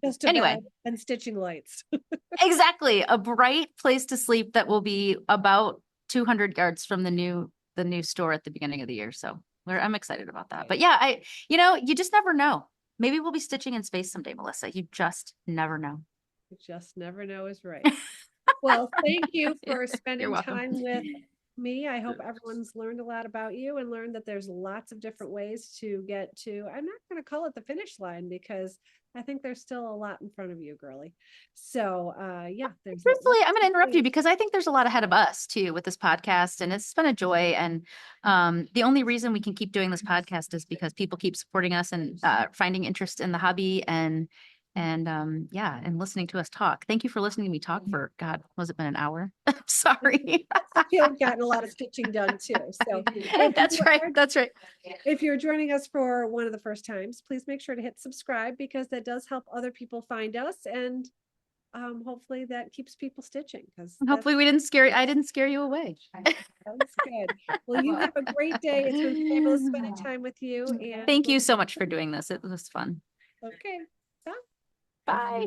Just a anyway, bed and stitching lights. exactly. A bright place to sleep that will be about 200 yards from the new store at the beginning of the year. So I'm excited about that. But yeah, you just never know. Maybe we'll be stitching in space someday, Melissa. You just never know. You just never know is right. Well, thank you for You're spending welcome. time with me. I hope everyone's learned a lot about you and learned that there's lots of different ways to get to, I'm not going to call it the finish line because I think there's still a lot in front of you, girly. So, yeah, there's Truthfully, lots I'm going to of interrupt you ways. because I think there's a lot ahead of us too with this podcast, and it's been a joy. And the only reason we can keep doing this podcast is because people keep supporting us and finding interest in the hobby and yeah, and listening to us talk. Thank you for listening to me talk for God, was it been an hour? I'm sorry. You've gotten a lot of stitching done too. So if That's you right. are That's right. if you're joining us for one of the first times, please make sure to hit subscribe because that does help other people find us. And hopefully that keeps people stitching because Hopefully I didn't scare you away. that's good. Well, you have a great day. It's been fabulous spending time with you. And Thank you so much for doing this. It was fun. okay. Bye. Bye.